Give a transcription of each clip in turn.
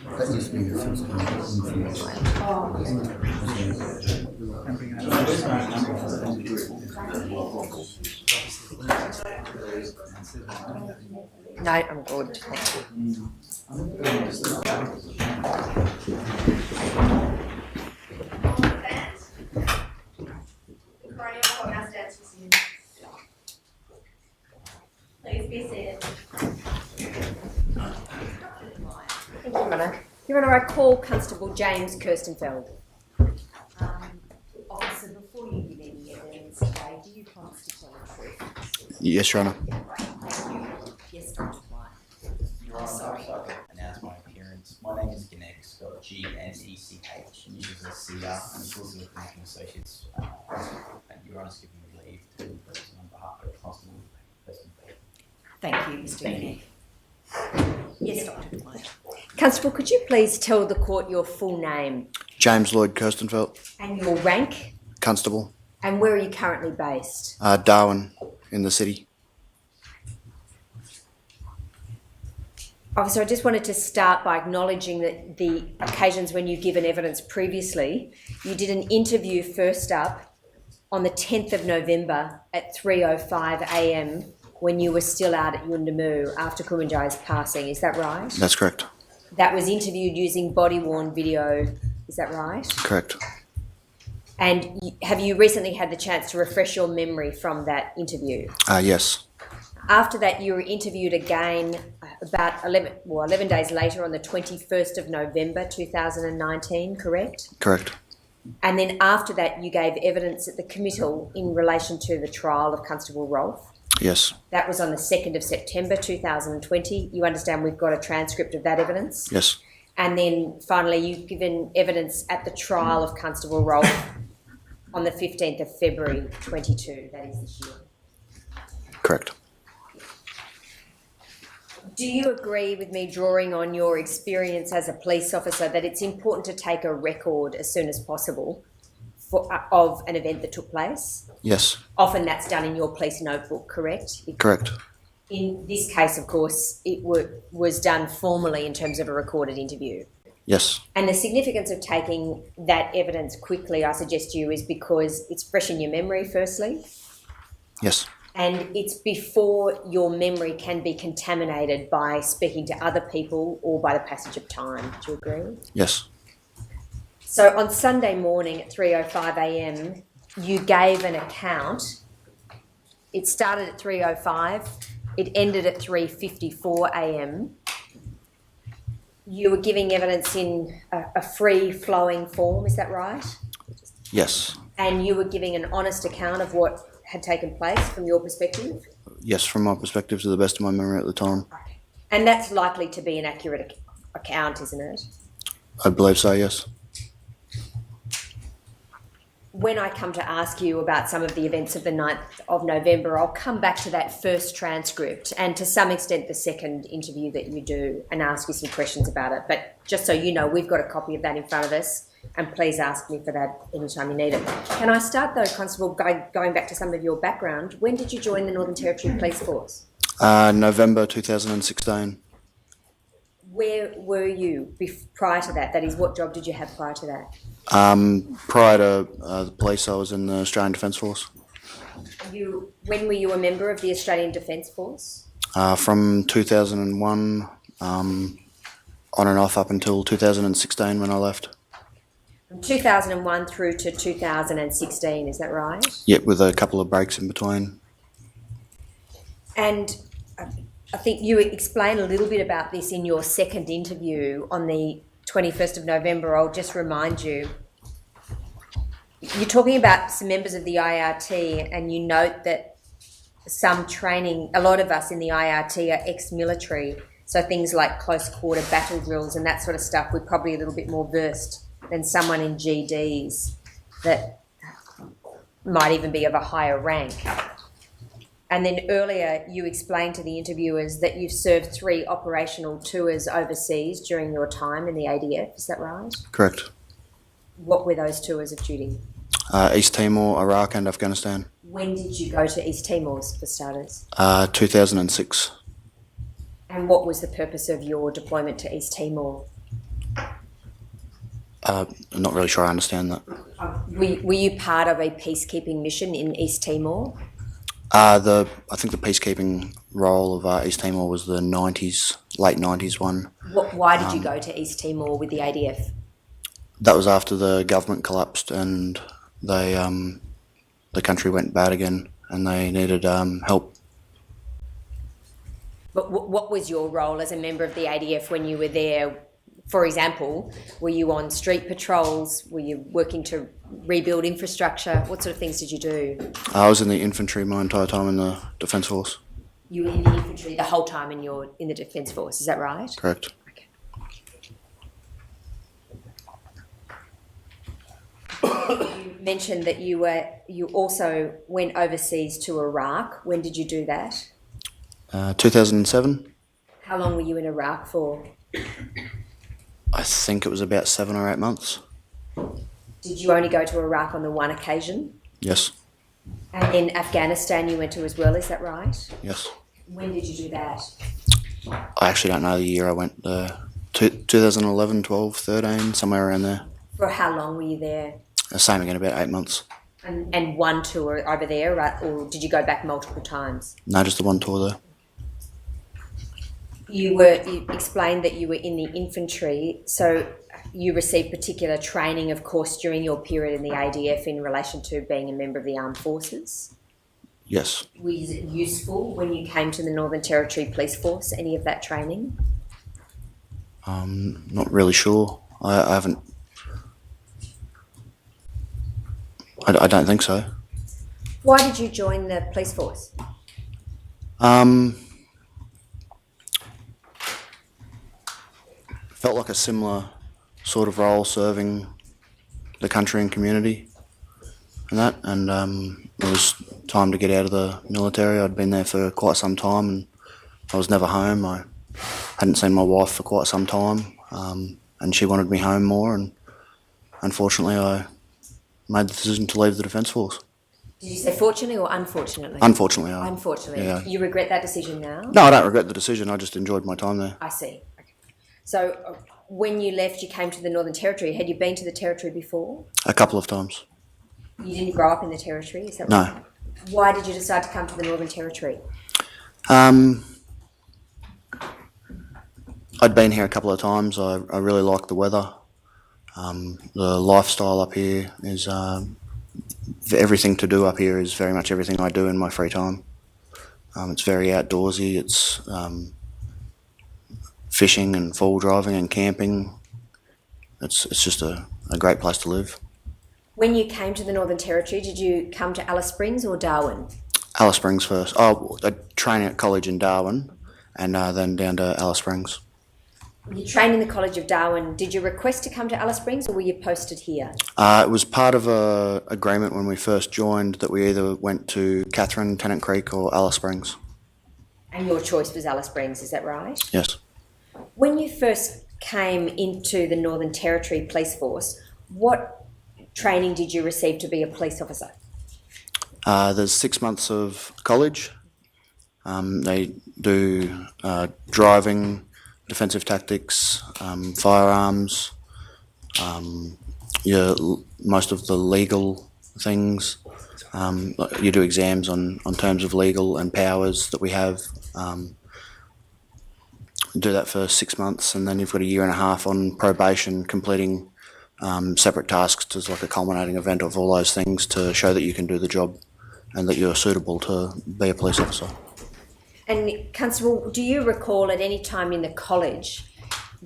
That used to be the first No, I'm good. Coronial courthouse dance resumed. Please be seated. Thank you, Ronna. Your Honour, I call Constable James Kirstenfeld. Officer, before you give any evidence today, do you promise to tell the truth? Yes, Your Honour. Thank you. Yes, Dr. White. Your Honour, I'd like to announce my appearance. My name is Ganex, spelled G-N-E-C-H, and uses a CR and Solicitor Connecting Associates. And Your Honour's given me leave to present on behalf of Constable Kirstenfeld. Thank you, Mr. Ganeck. Yes, Dr. White. Constable, could you please tell the court your full name James Lloyd Kirstenfeld, and your rank, Constable, and where are you currently based? Darwin, in the city. Officer, I just wanted to start by acknowledging that the occasions when you've given evidence previously, you did an interview first up on the 10th of November at 3:05 a.m. when you were still out at Yuendamu after Kumanjayi's passing. Is that right? That's correct. That was interviewed using body-worn video. Is that right? Correct. And have you recently had the chance to refresh your memory from that interview? Yes. After that, you were interviewed again about 11 days later on the 21st of November 2019, correct? Correct. And then after that, you gave evidence at the committal in relation to the trial of Constable Rolfe. Yes. That was on the 2nd of September 2020. You understand we've got a transcript of that evidence? Yes. And then finally, you've given evidence at the trial of Constable Rolfe on the 15th of February 22, that is this year. Correct. Do you agree with me, drawing on your experience as a police officer, that it's important to take a record as soon as possible of an event that took place? Yes. Often that's done in your police notebook, correct? Correct. In this case, of course, it was done formally in terms of a recorded interview. Yes. And the significance of taking that evidence quickly, I suggest to you, is because it's fresh in your memory, firstly. Yes. And it's before your memory can be contaminated by speaking to other people or by the passage of time. Do you agree? Yes. So on Sunday morning at 3:05 a.m, you gave an account. It started at 3:05. It ended at 3:54 a.m. You were giving evidence in a free-flowing form, is that right? Yes. And you were giving an honest account of what had taken place from your perspective? Yes, from my perspective, to the best of my memory at the time. Okay. And that's likely to be an accurate account, isn't it? I believe so, yes. When I come to ask you about some of the events of the 9th of November, I'll come back to that first transcript and to some extent the second interview that you do and ask you some questions about it. But just so you know, we've got a copy of that in front of us, and please ask me for that anytime you need it. Can I start though, Constable, going back to some of your background? When did you join the Northern Territory Police Force? November 2016. Where were you prior to that? That is, what job did you have prior to that? Prior to the police, I was in the Australian Defence Force. When were you a member of the Australian Defence Force? From 2001 on and off up until 2016 when I left. From 2001 through to 2016, is that right? Yep, with a couple of breaks in between. And I think you explained a little bit about this in your second interview on the 21st of November. I'll just remind you. You're talking about some members of the IRT, and you note that some training, a lot of us in the IRT are ex-military, so things like close quarter battle drills and that sort of stuff, we're probably a little bit more versed than someone in GDs that might even be of a higher rank. And then earlier you explained to the interviewers that you've served 3 operational tours overseas during your time in the ADF, is that right? Correct. What were those tours of duty? East Timor, Iraq and Afghanistan. When did you go to East Timor, for starters? 2006. And what was the purpose of your deployment to East Timor? I'm not really sure I understand that. Were you part of a peacekeeping mission in East Timor? I think the peacekeeping role of East Timor was the 90s, late 90s one. Why did you go to East Timor with the ADF? That was after the government collapsed and they the country went bad again and they needed help. But what was your role as a member of the ADF when you were there? For example, were you on street patrols? Were you working to rebuild infrastructure? What sort of things did you do? I was in the infantry my entire time in the Defence Force. You were in the infantry the whole time in the Defence Force, is that right? Correct. Okay. You mentioned that you also went overseas to Iraq. When did you do that? 2007. How long were you in Iraq for? I think it was about 7 or 8 months. Did you only go to Iraq on the one occasion? Yes, And in Afghanistan you went to as well, is that right? yes. When did you do that? I actually don't know the year I went. 2011, 12, 13, somewhere around there. For how long were you there? Same again, about 8 months. And one tour over there, right? Or did you go back multiple times? No, just the one tour there. You explained that you were in the infantry, so you received particular training, of course, during your period in the ADF in relation to being a member of the armed forces. Yes. Was it useful when you came to the Northern Territory Police Force, any of that training? Not really sure. I haven't. I don't think so. Why did you join the police force? Felt like a similar sort of role, serving the country and community and that, and it was time to get out of the military. I'd been there for quite some time and I was never home. I hadn't seen my wife for quite some time, and she wanted me home more, and unfortunately I made the decision to leave the Defence Force. Did you say fortunately or unfortunately? Unfortunately, Unfortunately. yeah. You regret that decision now? No, I don't regret the decision. I just enjoyed my time there. I see. Okay. So when you left, you came to the Northern Territory. Had you been to the Territory before? A couple of times. You didn't grow up in the Territory, is that No. right? Why did you decide to come to the Northern Territory? I'd been here a couple of times. I really like the weather. The lifestyle up here is everything to do up here is very much everything I do in my free time. It's very outdoorsy. It's fishing and four-wheel driving and camping. It's just a great place to live. When you came to the Northern Territory, did you come to Alice Springs or Darwin? Alice Springs first. Oh, I trained at college in Darwin and then down to Alice Springs. You trained in the College of Darwin. Did you request to come to Alice Springs or were you posted here? It was part of a agreement when we first joined that we either went to Katherine, Tennant Creek or Alice Springs. And your choice was Alice Springs, is that right? Yes. When you first came into the Northern Territory Police Force, what training did you receive to be a police officer? There's 6 months of college. They do driving, defensive tactics, firearms, most of the legal things. You do exams on terms of legal and powers that we have. Do that for 6 months, and then you've got a year and a half on probation, completing separate tasks as like a culminating event of all those things to show that you can do the job and that you're suitable to be a police officer. And Constable, do you recall at any time in the college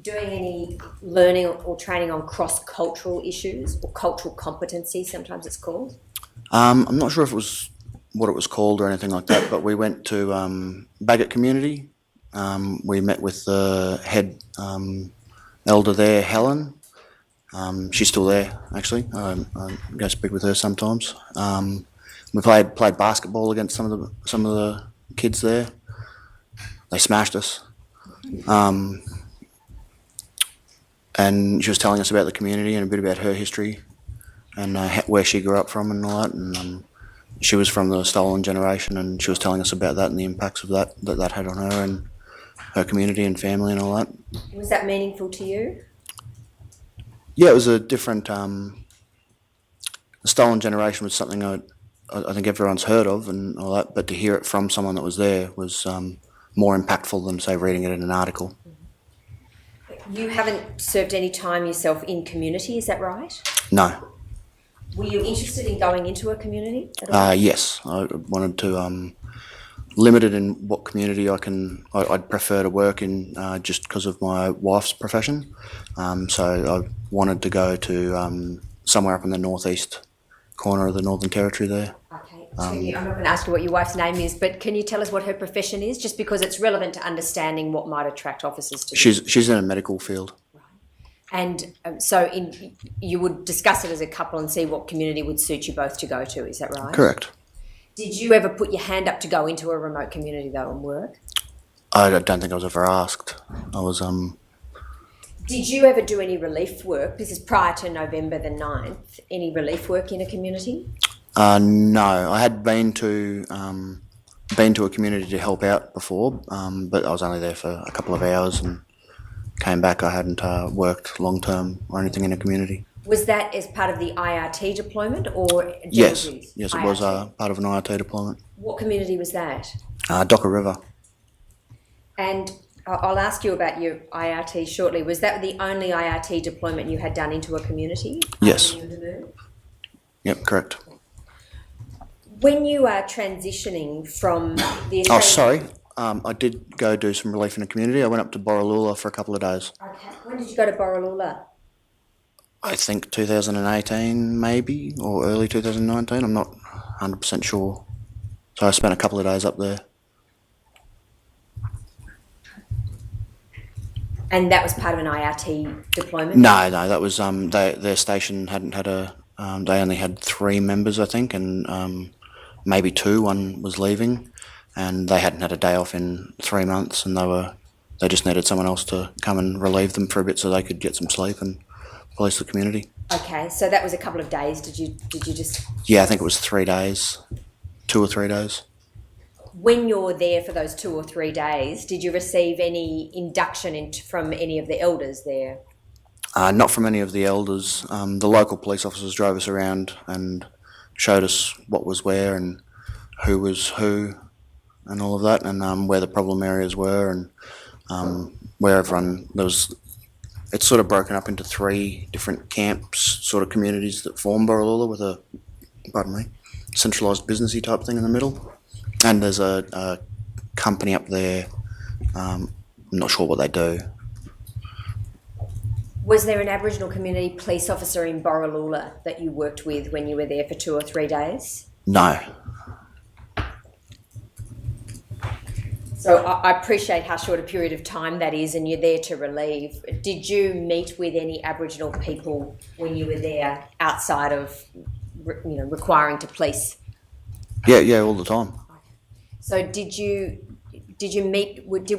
doing any learning or training on cross-cultural issues or cultural competency, sometimes it's called? I'm not sure if it was what it was called or anything like that, but we went to Bagot Community. We met with the head elder there, Helen. She's still there, actually. I go speak with her sometimes. We played basketball against some of the kids there. They smashed us. And she was telling us about the community and a bit about her history and where she grew up from and all that. And she was from the stolen generation, and she was telling us about that and the impacts of that had on her and her community and family and all that. Was that meaningful to you? Yeah, it was a different. The Stolen Generation was something I think everyone's heard of and all that, but to hear it from someone that was there was more impactful than, say, reading it in an article. You haven't served any time yourself in community, is that right? No. Were you interested in going into a community at all? Yes, I wanted to limit it in what community I'd prefer to work in, just because of my wife's profession. So I wanted to go to somewhere up in the northeast corner of the Northern Territory there. Okay, I'm not going to ask you what your wife's name is, but can you tell us what her profession is, just because it's relevant to understanding what might attract officers to She's in a medical field. And you would discuss it as a couple and see what community would suit you both to go to, is that right? Correct. Did you ever put your hand up to go into a remote community though and work? I don't think I was ever asked. I was Did you ever do any relief work? This is prior to November the 9th. Any relief work in a community? No, I had been to a community to help out before, but I was only there for a couple of hours and came back. I hadn't worked long term or anything in a community. Was that as part of the IRT deployment or Yes, Georgie's yes, it IRT? was part of an IRT deployment. What community was that? Docker River. And I'll ask you about your IRT shortly. Was that the only IRT deployment you had done into a community? Yes. After you were moved? Yep, correct. When you are transitioning from the Oh, Australian... sorry. I did go do some relief in a community. I went up to Borroloola for a couple of days. Okay. When did you go to Borroloola? I think 2018 maybe, or early 2019. I'm not 100% sure. So I spent a couple of days up there. And that was part of an IRT deployment? No, that was their station hadn't had they only had 3 members, I think, and maybe 2. One was leaving, and they hadn't had a day off in 3 months, and they just needed someone else to come and relieve them for a bit so they could get some sleep and police the community. Okay, so that was a couple of days. Did you just... Yeah, I think it was 3 days, 2 or 3 days. When you're there for those 2 or 3 days, did you receive any induction from any of the elders there? Not from any of the elders. The local police officers drove us around and showed us what was where and who was who and all of that, and where the problem areas were, and where everyone it's sort of broken up into 3 different camps, sort of communities that form Borroloola with a, centralised businessy type thing in the middle. And there's a company up there. I'm not sure what they do. Was there an Aboriginal community police officer in Borroloola that you worked with when you were there for 2 or 3 days? No. So I appreciate how short a period of time that is, and you're there to relieve. Did you meet with any Aboriginal people when you were there outside of, requiring to police? Yeah, all the time. So did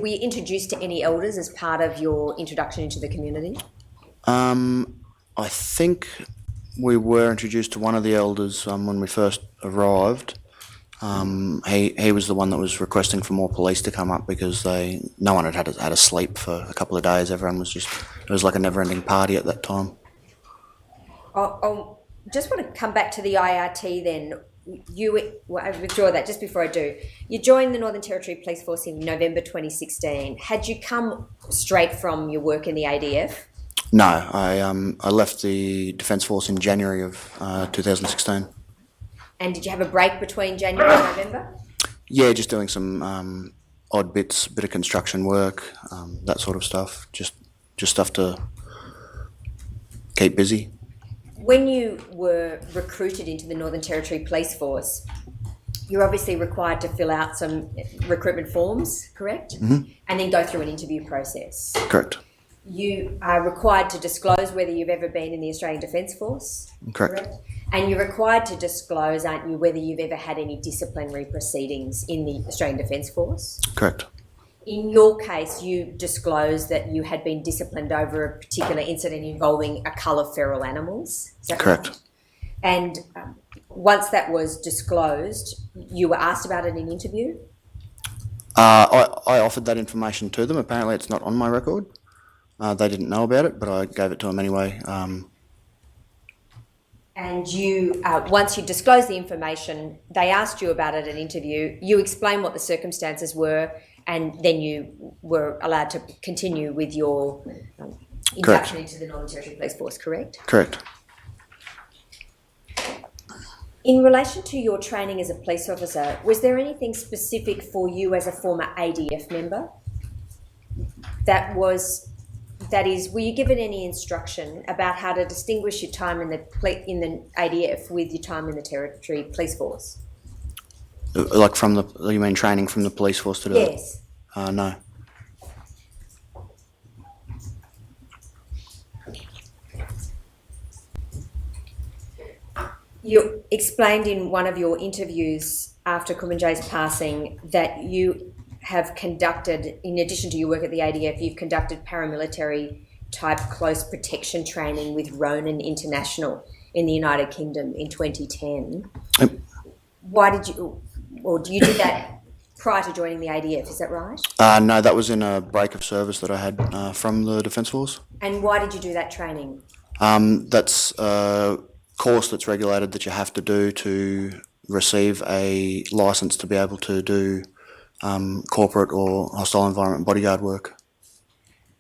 we introduce to any elders as part of your introduction into the community? I think we were introduced to one of the elders when we first arrived. He was the one that was requesting for more police to come up because no one had a sleep for a couple of days. Everyone was it was like a never-ending party at that time. I'll just want to come back to the IRT then. I withdraw that just before I do. You joined the Northern Territory Police Force in November 2016. Had you come straight from your work in the ADF? No, I left the Defence Force in January of 2016. And did you have a break between January and November? Yeah, just doing some odd bits, bit of construction work, that sort of stuff. Just stuff to keep busy. When you were recruited into the Northern Territory Police Force, you're obviously required to fill out some recruitment forms, correct? Mm-hmm. And then go through an interview process. Correct. You are required to disclose whether you've ever been in the Australian Defence Force. Correct. And you're required to disclose, aren't you, whether you've ever had any disciplinary proceedings in the Australian Defence Force? Correct. In your case, you disclosed that you had been disciplined over a particular incident involving a cull of feral animals. Is that Correct. right? And once that was disclosed, you were asked about it in an interview? I offered that information to them. Apparently it's not on my record. They didn't know about it, but I gave it to them anyway. And you, once you disclosed the information, they asked you about it at an interview. You explained what the circumstances were, and then you were allowed to continue with your induction into the Northern Territory Police Force, correct? Correct. In relation to your training as a police officer, was there anything specific for you as a former ADF member were you given any instruction about how to distinguish your time in the ADF with your time in the Territory Police Force? Like you mean training from the police force to do it? Yes. No. You explained in one of your interviews after Kumanjayi's passing that you have conducted, in addition to your work at the ADF, you've conducted paramilitary type close protection training with Ronan International in the United Kingdom in 2010. Yep. You did that prior to joining the ADF, is that right? No, that was in a break of service that I had from the Defence Force. And why did you do that training? That's a course that's regulated that you have to do to receive a licence to be able to do corporate or hostile environment bodyguard work.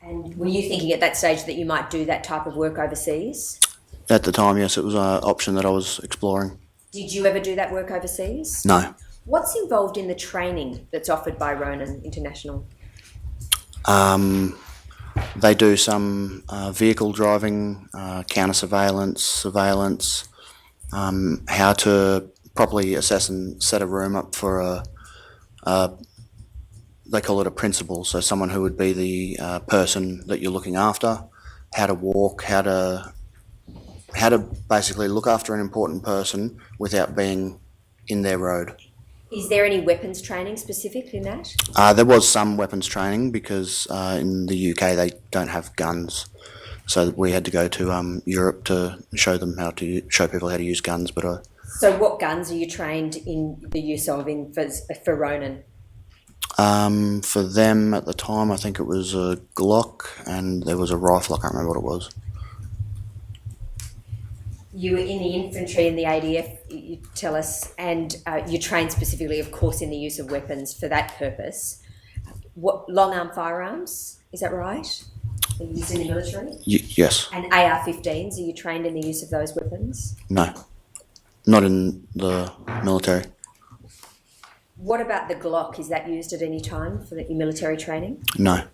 And were you thinking at that stage that you might do that type of work overseas? At the time, yes, it was an option that I was exploring. Did you ever do that work overseas? No. What's involved in the training that's offered by Ronan International? They do some vehicle driving, counter surveillance, how to properly assess and set a room up for they call it a principal, so someone who would be the person that you're looking after, how to walk, how to basically look after an important person without being in their road. Is there any weapons training specific in that? There was some weapons training because in the UK they don't have guns, so we had to go to Europe to show people how to use guns. But so, what guns are you trained in the use of for Ronan? For them at the time, I think it was a Glock and there was a rifle. I can't remember what it was. You were in the infantry in the ADF, you tell us, and you trained specifically, of course, in the use of weapons for that purpose. What long arm firearms? Is that right? Are you used in the military? Yes. And AR-15s? Are you trained in the use of those weapons? No, not in the military. What about the Glock? Is that used at any time for your military training? No.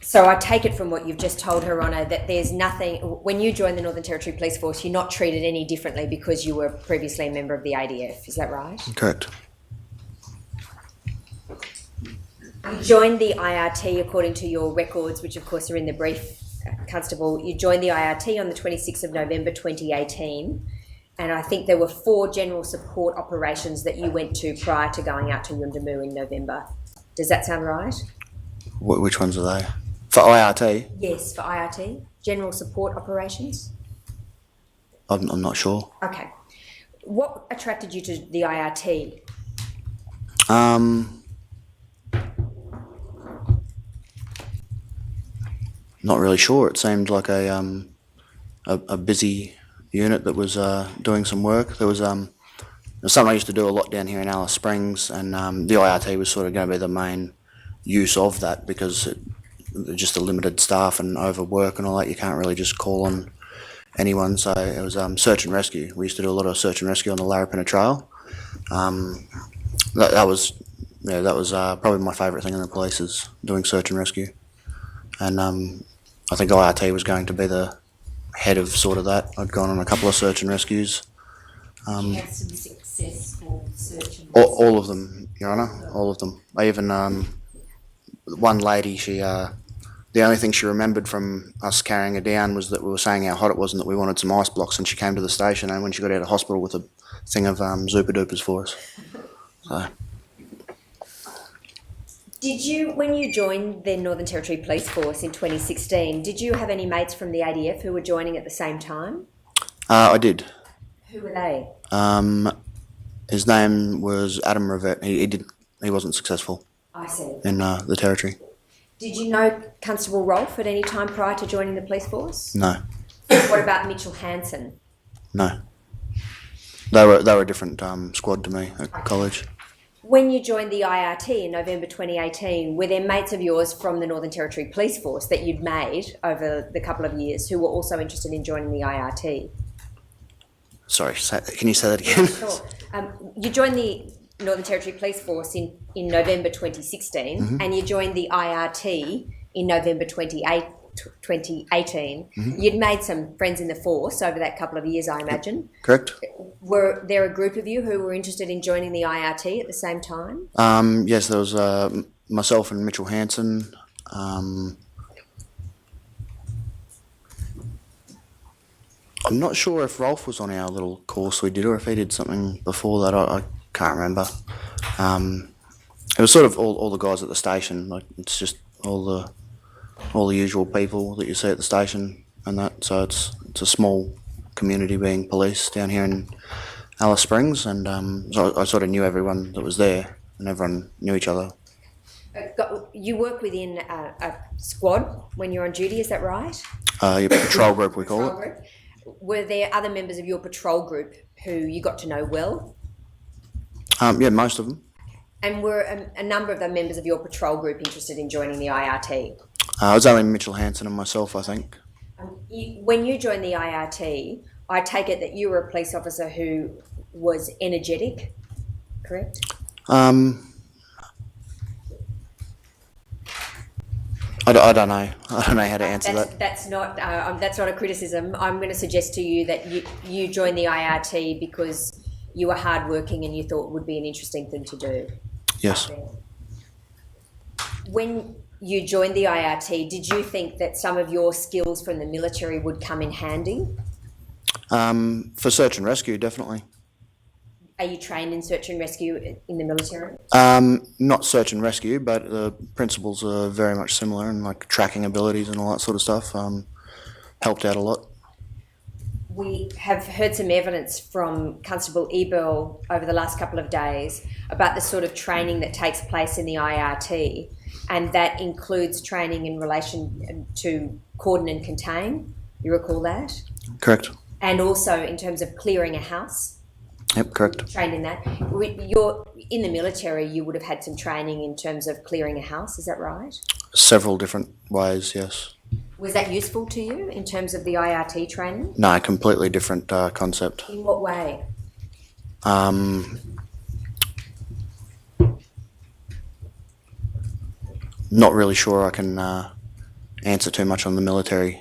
So I take it from what you've just told Her Honour that there's nothing, when you joined the Northern Territory Police Force, you're not treated any differently because you were previously a member of the ADF, is that right? Correct. You joined the IRT according to your records, which of course are in the brief, Constable. You joined the IRT on the 26th of November 2018, and I think there were 4 general support operations that you went to prior to going out to Yundamu in November. Does that sound right? Which ones are they? For IRT? Yes, for IRT. General support operations? I'm not sure. Okay. What attracted you to the IRT? Not really sure. It seemed like a busy unit that was doing some work. There was something I used to do a lot down here in Alice Springs, and the IRT was sort of going to be the main use of that because just a limited staff and overwork and all that. You can't really just call on anyone. So it was search and rescue. We used to do a lot of search and rescue on the Larapinta Trail. That was probably my favourite thing in the police is doing search and rescue. And I think IRT was going to be the head of sort of that. I'd gone on a couple of search and rescues. You had some successful search and All of them, Your Honour, all of them. I even, one lady, she, the only thing she remembered from us carrying her down was that we were saying how hot it was and that we wanted some ice blocks, and she came to the station and when she got out of hospital with a thing of Zupa Dupas for us. So. Did you, when you joined the Northern Territory Police Force in 2016, did you have any mates from the ADF who were joining at the same time? I did. Who were they? His name was Adam Rivett. He did wasn't successful I see. in the territory. Did you know Constable Rolfe at any time prior to joining the police force? No, What about Mitchell Hanson? no. They were a different squad to me at college. When you joined the IRT in November 2018, were there mates of yours from the Northern Territory Police Force that you'd made over the couple of years who were also interested in joining the IRT? Sorry, can you say that again? Sure. You joined the Northern Territory Police Force in November 2016, and you joined the IRT in November 2018. You'd made some friends in the force over that couple of years, I imagine. Correct. Were there a group of you who were interested in joining the IRT at the same time? Yes, there was myself and Mitchell Hanson. I'm not sure if Rolf was on our little course we did or if he did something before that. I can't remember. It was sort of all the guys at the station. Like, it's just all the usual people that you see at the station and that. So it's a small community being police down here in Alice Springs, and so I sort of knew everyone that was there, and everyone knew each other. You work within a squad when you're on duty, is that right? Your patrol group, we call Patrol it. group. Were there other members of your patrol group who you got to know well? Yeah, most of them. And were a number of the members of your patrol group interested in joining the IRT? It was only Mitchell Hanson and myself, I think. When you joined the IRT, I take it that you were a police officer who was energetic, correct? I don't know. I don't know how to answer that. That's not a criticism. I'm going to suggest to you that you joined the IRT because you were hardworking and you thought it would be an interesting thing to do. Yes. When you joined the IRT, did you think that some of your skills from the military would come in handy? For search and rescue, definitely. Are you trained in search and rescue in the military? Not search and rescue, but the principles are very much similar, and like tracking abilities and all that sort of stuff helped out a lot. We have heard some evidence from Constable Ebel over the last couple of days about the sort of training that takes place in the IRT, and that includes training in relation to cordon and contain. You recall that? Correct. And also in terms of clearing a house. Yep, correct. Trained in that. You're in the military. You would have had some training in terms of clearing a house. Is that right? Several different ways, yes. Was that useful to you in terms of the IRT training? No, completely different concept. In what way? Not really sure I can answer too much on the military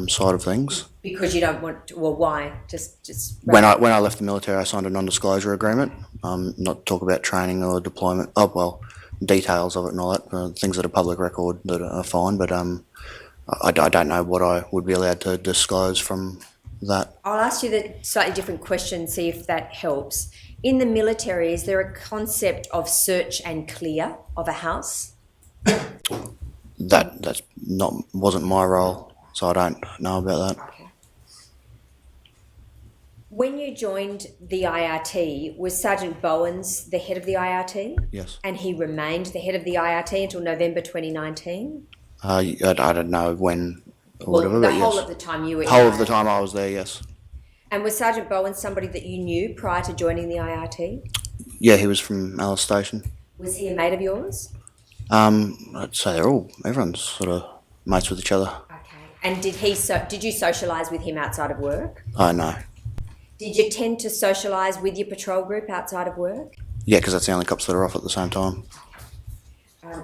side of things. Because you don't want to, well, why? Just When I left the military, I signed a non-disclosure agreement. Not to talk about training or deployment. Oh well, details of it and all that. Things that are public record that are fine. But I don't know what I would be allowed to disclose from that. I'll ask you the slightly different question, see if that helps. In the military, is there a concept of search and clear of a house? That's wasn't my role, so I don't know about that. Okay. When you joined the IRT, was Sergeant Bowens the head of the IRT? Yes. And he remained the head of the IRT until November 2019? I don't know when or Well, whatever, the but whole yes. of the time you were Whole in of the IRT. time I was there, yes. And was Sergeant Bowens somebody that you knew prior to joining the IRT? Yeah, he was from Alice Station. Was he a mate of yours? I'd say everyone's sort of mates with each other. Okay. And did you socialise with him outside of work? I know. Did you tend to socialise with your patrol group outside of work? Yeah, because that's the only cops that are off at the same time.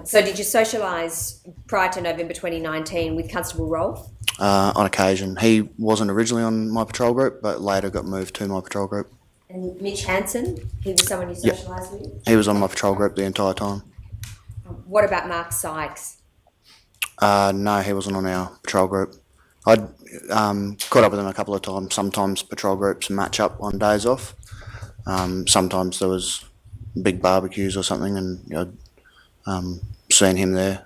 So did you socialise prior to November 2019 with Constable Rolfe? On occasion. He wasn't originally on my patrol group, but later got moved to my patrol group. And Mitch Hanson, he was someone you Yep. socialised with? He was on my patrol group the entire time. What about Mark Sykes? No, he wasn't on our patrol group. I'd caught up with him a couple of times. Sometimes patrol groups match up on days off. Sometimes there was big barbecues or something, and I'd seen him there.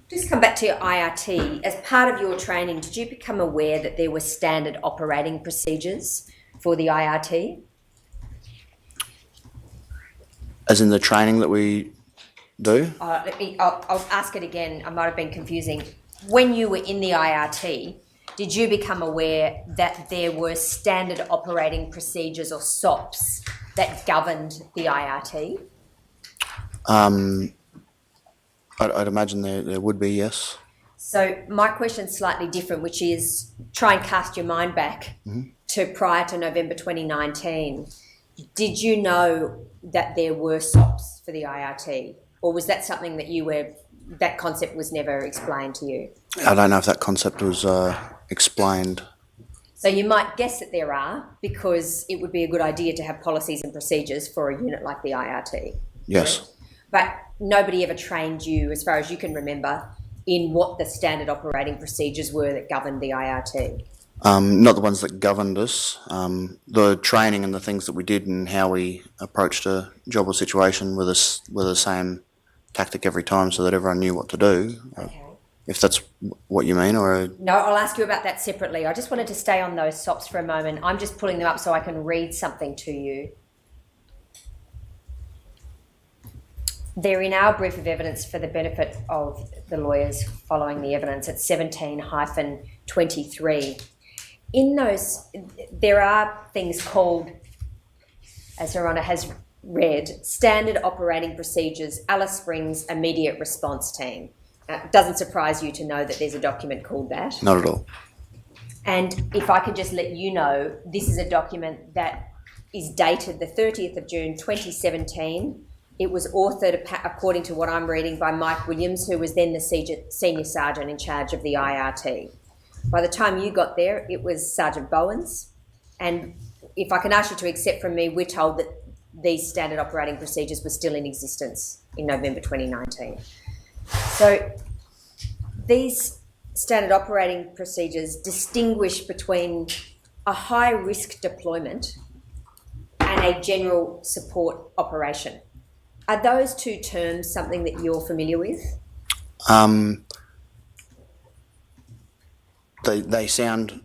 Just come back to your IRT. As part of your training, did you become aware that there were standard operating procedures for the IRT? As in the training that we do? I'll ask it again. I might have been confusing. When you were in the IRT, did you become aware that there were standard operating procedures or SOPs that governed the IRT? I'd imagine there would be, yes. So my question's slightly different, which is try and cast your mind back to prior to November 2019. Did you know that there were SOPs for the IRT? Or was that something that that concept was never explained to you? I don't know if that concept was explained. So you might guess that there are, because it would be a good idea to have policies and procedures for a unit like the IRT. Yes. Correct? But nobody ever trained you, as far as you can remember, in what the standard operating procedures were that governed the IRT. Not the ones that governed us. The training and the things that we did and how we approached a job or situation were the same tactic every time, so that everyone knew what to do. Okay. If that's what you mean, or No, I'll ask you about that separately. I just wanted to stay on those SOPs for a moment. I'm just pulling them up so I can read something to you. They're in our brief of evidence for the benefit of the lawyers following the evidence at 17-23. In those, there are things called, as Her Honour has read, standard operating procedures, Alice Springs Immediate Response Team. It doesn't surprise you to know that there's a document called that. not at all. And if I could just let you know, this is a document that is dated the 30th of June 2017. It was authored, according to what I'm reading, by Mike Williams, who was then the senior sergeant in charge of the IRT. By the time you got there, it was Sergeant Bowens. And if I can ask you to accept from me, we're told that these standard operating procedures were still in existence in November 2019. So these standard operating procedures distinguish between a high-risk deployment and a general support operation. Are those two terms something that you're familiar with? They sound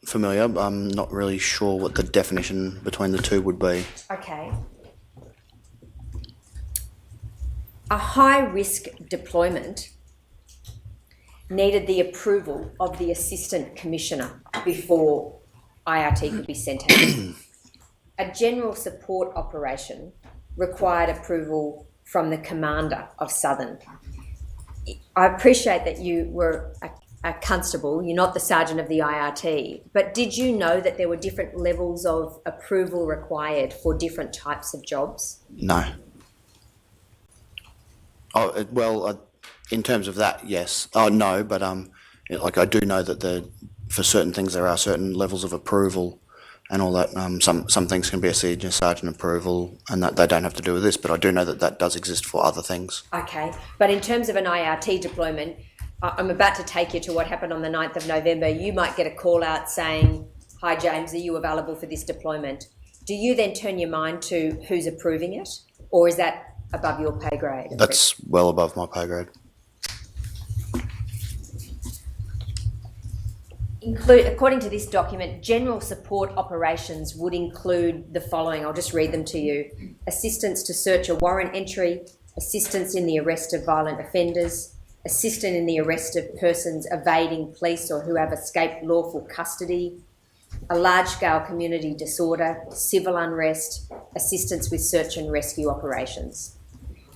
familiar, but I'm not really sure what the definition between the two would be. Okay. A high-risk deployment needed the approval of the Assistant Commissioner before IRT could be sent out. A general support operation required approval from the Commander of Southern. I appreciate that you were a constable, you're not the sergeant of the IRT, but did you know that there were different levels of approval required for different types of jobs? No. Oh, well, in terms of that, yes. Oh, no, but like I do know that for certain things there are certain levels of approval and all that. Some things can be a senior sergeant approval, and that they don't have to do with this, but I do know that does exist for other things. Okay, but in terms of an IRT deployment, I'm about to take you to what happened on the 9th of November. You might get a call out saying, "Hi James, are you available for this deployment?" Do you then turn your mind to who's approving it, or is that above your pay grade? That's well above my pay grade. According to this document, general support operations would include the following. I'll just read them to you. Assistance to search a warrant entry, assistance in the arrest of violent offenders, assistance in the arrest of persons evading police or who have escaped lawful custody, a large-scale community disorder, civil unrest, assistance with search and rescue operations.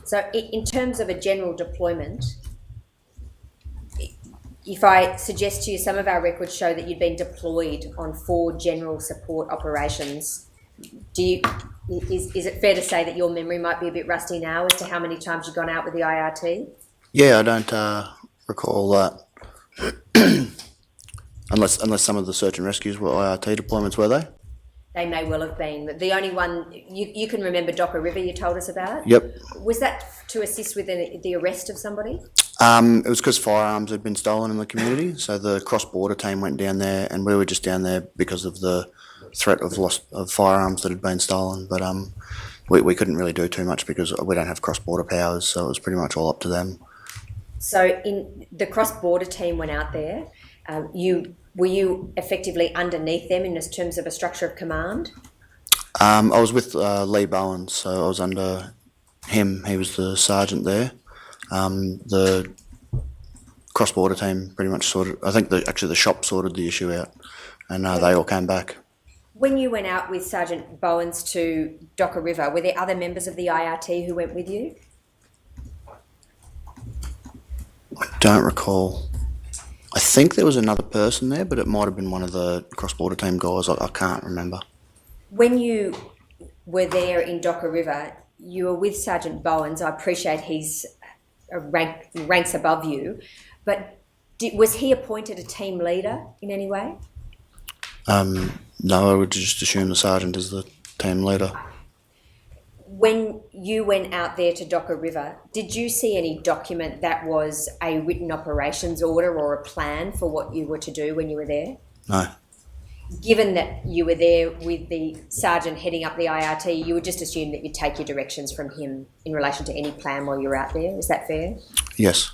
So in terms of a general deployment, if I suggest to you, some of our records show that you'd been deployed on 4 general support operations. Is it fair to say that your memory might be a bit rusty now as to how many times you've gone out with the IRT? Yeah, I don't recall that. unless some of the search and rescues were IRT deployments, were they? They may well have been. The only one, you can remember Docker River you told us about? Yep. Was that to assist with the arrest of somebody? It was because firearms had been stolen in the community, so the cross-border team went down there, and we were just down there because of the threat of loss of firearms that had been stolen. But we couldn't really do too much because we don't have cross-border powers, so it was pretty much all up to them. So in the cross-border team went out there. Were you effectively underneath them in terms of a structure of command? I was with Lee Bowens, so I was under him. He was the sergeant there. The cross-border team pretty much sorted. I think the shop sorted the issue out, and they all came back. When you went out with Sergeant Bowens to Docker River, were there other members of the IRT who went with you? I don't recall. I think there was another person there, but it might have been one of the cross-border team guys. I can't remember. When you were there in Docker River, you were with Sergeant Bowens. I appreciate he's ranks above you, but was he appointed a team leader in any way? No, I would just assume the sergeant is the team leader. When you went out there to Docker River, did you see any document that was a written operations order or a plan for what you were to do when you were there? No. Given that you were there with the sergeant heading up the IRT, you would just assume that you'd take your directions from him in relation to any plan while you were out there. Is that fair? Yes.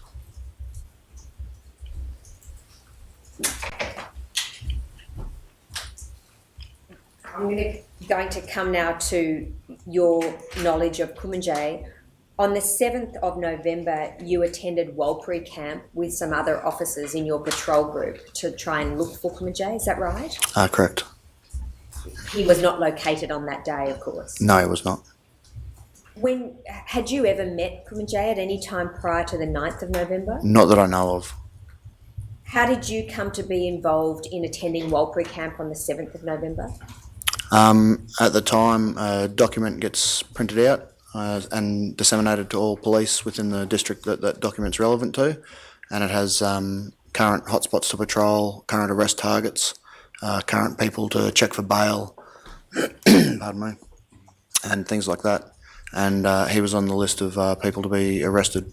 I'm going to come now to your knowledge of Kumanjayi. On the 7th of November, you attended Walpuri camp with some other officers in your patrol group to try and look for Kumanjayi. Is that right? Correct. He was not located on that day, of course. No, it was not. Had you ever met Kumanjayi at any time prior to the 9th of November? Not that I know of. How did you come to be involved in attending Walpuri camp on the 7th of November? At the time, a document gets printed out and disseminated to all police within the district that document's relevant to, and it has current hotspots to patrol, current arrest targets, current people to check for bail, pardon me, and things like that. And he was on the list of people to be arrested.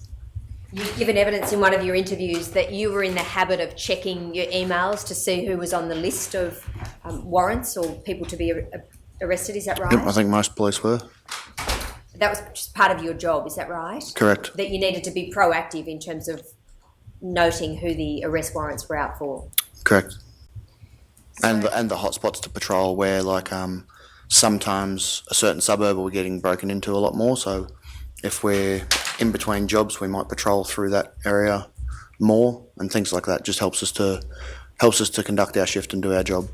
You've given evidence in one of your interviews that you were in the habit of checking your emails to see who was on the list of warrants or people to be arrested, is that right? Yep, I think most police were. That was just part of your job, is that right? Correct. That you needed to be proactive in terms of noting who the arrest warrants were out for? Correct. So, And the hotspots to patrol where, like, sometimes a certain suburb will be getting broken into a lot more, so if we're in between jobs, we might patrol through that area more, and things like that just helps us to conduct our shift and do our job.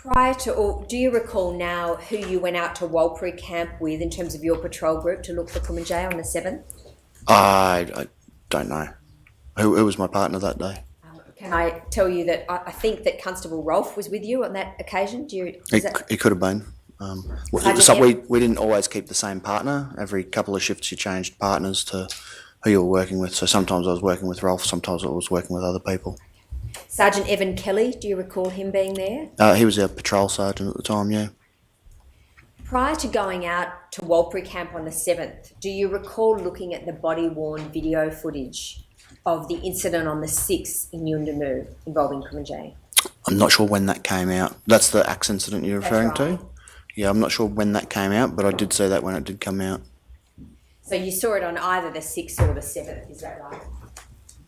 prior to all, do you recall now who you went out to Walpuri camp with in terms of your patrol group to look for Kumanjayi on the 7th? I don't know. Who was my partner that day? Can I tell you that I think that Constable Rolfe was with you on that occasion? It could have been. We didn't always keep the same partner. Every couple of shifts you changed partners to who you were working with. So sometimes I was working with Rolfe, sometimes I was working with other people. Sergeant Evan Kelly, do you recall him being there? He was our patrol sergeant at the time, yeah. Prior to going out to Walpuri camp on the 7th, do you recall looking at the body-worn video footage of the incident on the 6th in Yuendamu involving Kumanjayi? I'm not sure when that came out. That's the axe incident you're referring to? Yeah, I'm not sure when that came out, but I did see that when it did come out. So you saw it on either the 6th or the 7th, is that right?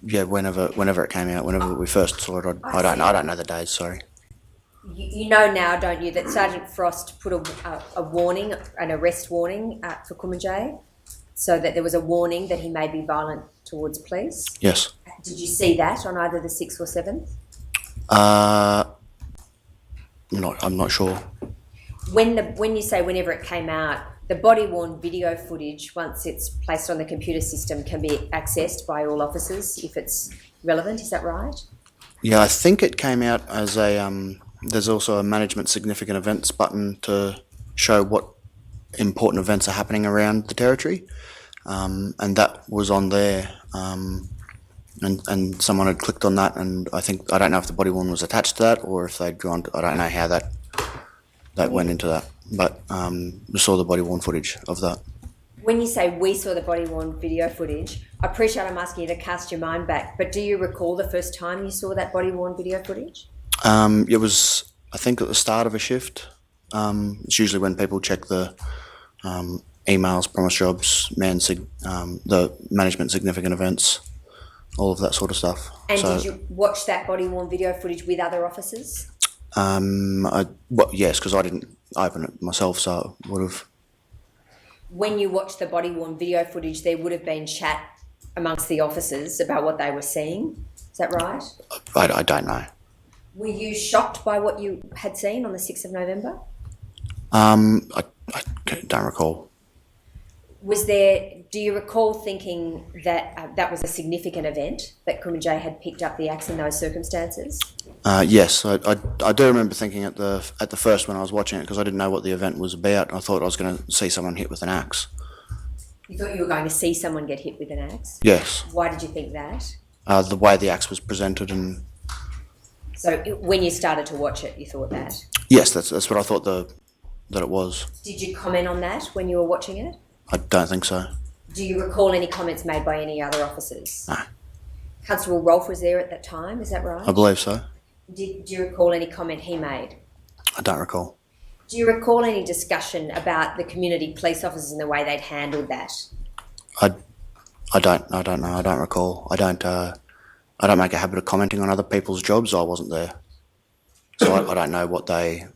Yeah, whenever it came out, whenever we first saw it, I don't know the days. Sorry. You know now, don't you, that Sergeant Frost put a warning, an arrest warning for Kumanjayi, so that there was a warning that he may be violent towards police. Yes. Did you see that on either the 6th or 7th? I'm not sure. When you say whenever it came out, the body-worn video footage, once it's placed on the computer system, can be accessed by all officers if it's relevant. Is that right? Yeah, I think it came out as a. There's also a management significant events button to show what important events are happening around the territory, and that was on there. And someone had clicked on that, and I don't know if the body-worn was attached to that or if they'd gone. I don't know how that went into that. But we saw the body-worn footage of that. When you say we saw the body-worn video footage, I appreciate I'm asking you to cast your mind back, but do you recall the first time you saw that body-worn video footage? It was, I think, at the start of a shift. It's usually when people check the emails, promise jobs, the management significant events, all of that sort of stuff. And did you watch that body-worn video footage with other officers? Yes, because I didn't open it myself, so I would have. when you watched the body-worn video footage, there would have been chat amongst the officers about what they were seeing. Is that right? I don't know. Were you shocked by what you had seen on the 6th of November? I don't recall. Do you recall thinking that that was a significant event, that Kumanjayi had picked up the axe in those circumstances? Yes, I do remember thinking at the first when I was watching it, because I didn't know what the event was about. I thought I was going to see someone hit with an axe. You thought you were going to see someone get hit with an axe? Yes. Why did you think that? The way the axe was presented, and So when you started to watch it, you thought that? yes, that's what I thought that it was. Did you comment on that when you were watching it? I don't think so. Do you recall any comments made by any other officers? No. Constable Rolfe was there at that time, is that right? I believe so. Do you recall any comment he made? I don't recall. Do you recall any discussion about the community police officers and the way they'd handled that? I don't know. I don't recall. I don't make a habit of commenting on other people's jobs. I wasn't there, so I don't know what the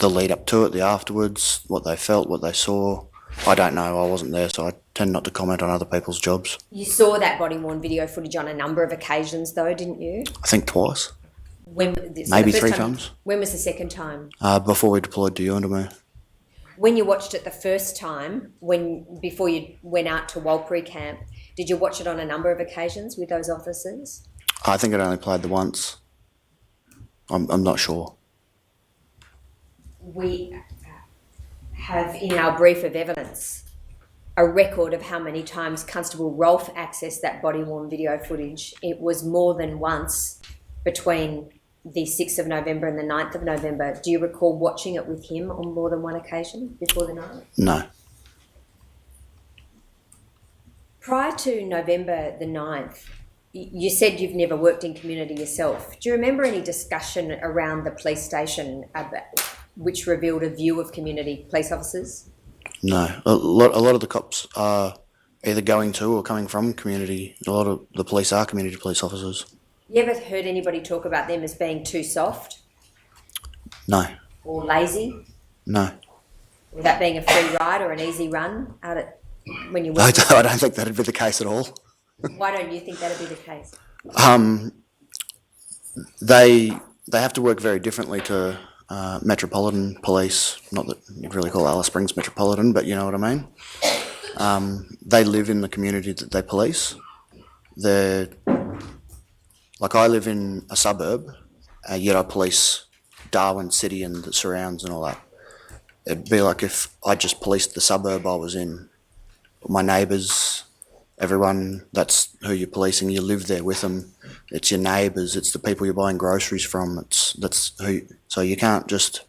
lead up to it, the afterwards, what they felt, what they saw. I don't know. I wasn't there, so I tend not to comment on other people's jobs. You saw that body-worn video footage on a number of occasions, though, didn't you? I think twice, Maybe maybe 3 times. When was the second time? Before we deployed to Yuendamu. When you watched it the first time, before you went out to Walpuri camp, did you watch it on a number of occasions with those officers? I think it only played the once. I'm not sure. We have in our brief of evidence a record of how many times Constable Rolfe accessed that body-worn video footage. It was more than once between the 6th of November and the 9th of November. Do you recall watching it with him on more than one occasion before the night? No. Prior to November the 9th, you said you've never worked in community yourself. Do you remember any discussion around the police station which revealed a view of community police officers? No. A lot of the cops are either going to or coming from community. A lot of the police are community police officers. You ever heard anybody talk about them as being too soft No. or lazy? No. Or that being a free ride or an easy run out at when you I work? don't think that'd be the case at all. Why don't you think that'd be the case? They have to work very differently to metropolitan police. Not that you'd really call Alice Springs metropolitan, but you know what I mean. They live in the community that they police. They're like, I live in a suburb, yet I police Darwin City and the surrounds and all that. It'd be like if I just policed the suburb I was in. My neighbours, everyone, that's who you're policing. You live there with them. It's your neighbours. It's the people you're buying groceries from. So you can't just.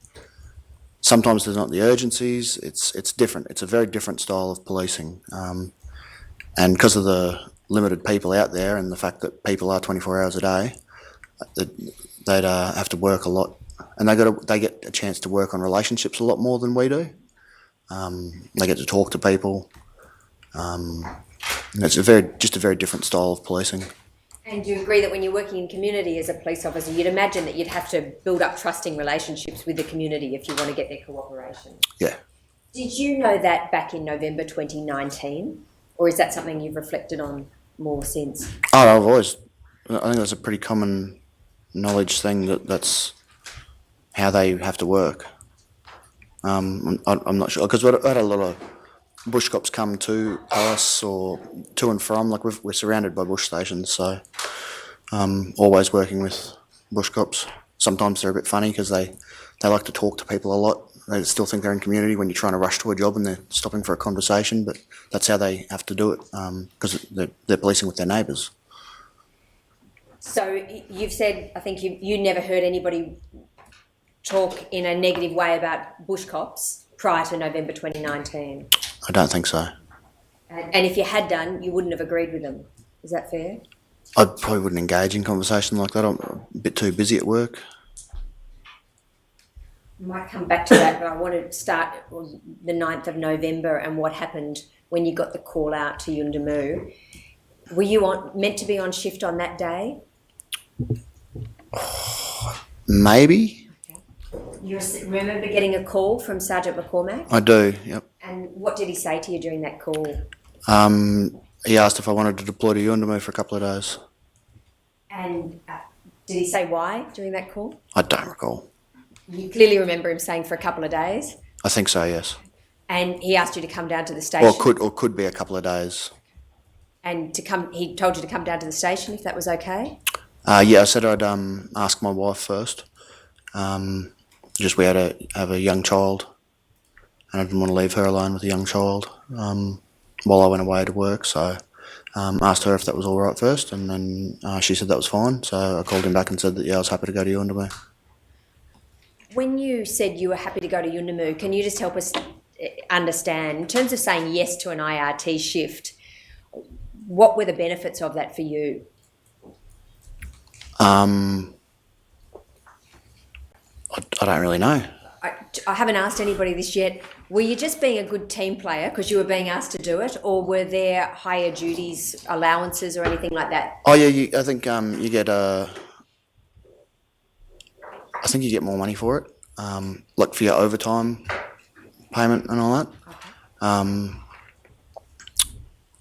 Sometimes there's not the urgencies. It's different. It's a very different style of policing, and because of the limited people out there and the fact that people are 24 hours a day, they'd have to work a lot, and they get a chance to work on relationships a lot more than we do. They get to talk to people. And it's just a very different style of policing. And do you agree that when you're working in community as a police officer, you'd imagine that you'd have to build up trusting relationships with the community if you want to get their cooperation? Yeah. Did you know that back in November 2019? Or is that something you've reflected on more since? I think that's a pretty common knowledge thing, that's how they have to work. I'm not sure, because we had a lot of bush cops come to us or to and from. Like, we're surrounded by bush stations, so always working with bush cops. Sometimes they're a bit funny because they like to talk to people a lot. They still think they're in community when you're trying to rush to a job and they're stopping for a conversation, but that's how they have to do it, because they're policing with their neighbours. So you've said, I think you never heard anybody talk in a negative way about bush cops prior to November 2019. I don't think so. And if you had done, you wouldn't have agreed with them. Is that fair? I probably wouldn't engage in conversation like that. I'm a bit too busy at work. I might come back to that, but I want to start on the 9th of November and what happened when you got the call out to Yuendamu. Were you meant to be on shift on that day? Maybe. You remember getting a call from Sergeant McCormack? I do, yep. And what did he say to you during that call? He asked if I wanted to deploy to Yuendamu for a couple of days. And did he say why during that call? I don't recall. You clearly remember him saying for a couple of days. I think so, yes. And he asked you to come down to the station. Or could be a couple of days. And he told you to come down to the station if that was okay. Yeah, I said I'd ask my wife first. Just we had have a young child, and I didn't want to leave her alone with a young child while I went away to work. So asked her if that was all right first, and then she said that was fine. So I called him back and said that I was happy to go to Yuendamu. When you said you were happy to go to Yuendamu, can you just help us understand, in terms of saying yes to an IRT shift, what were the benefits of that for you? I don't really know. I haven't asked anybody this yet. Were you just being a good team player because you were being asked to do it, or were there higher duties, allowances, or anything like that? Oh yeah, I think you get I think you get more money for it, like for your overtime payment and all that.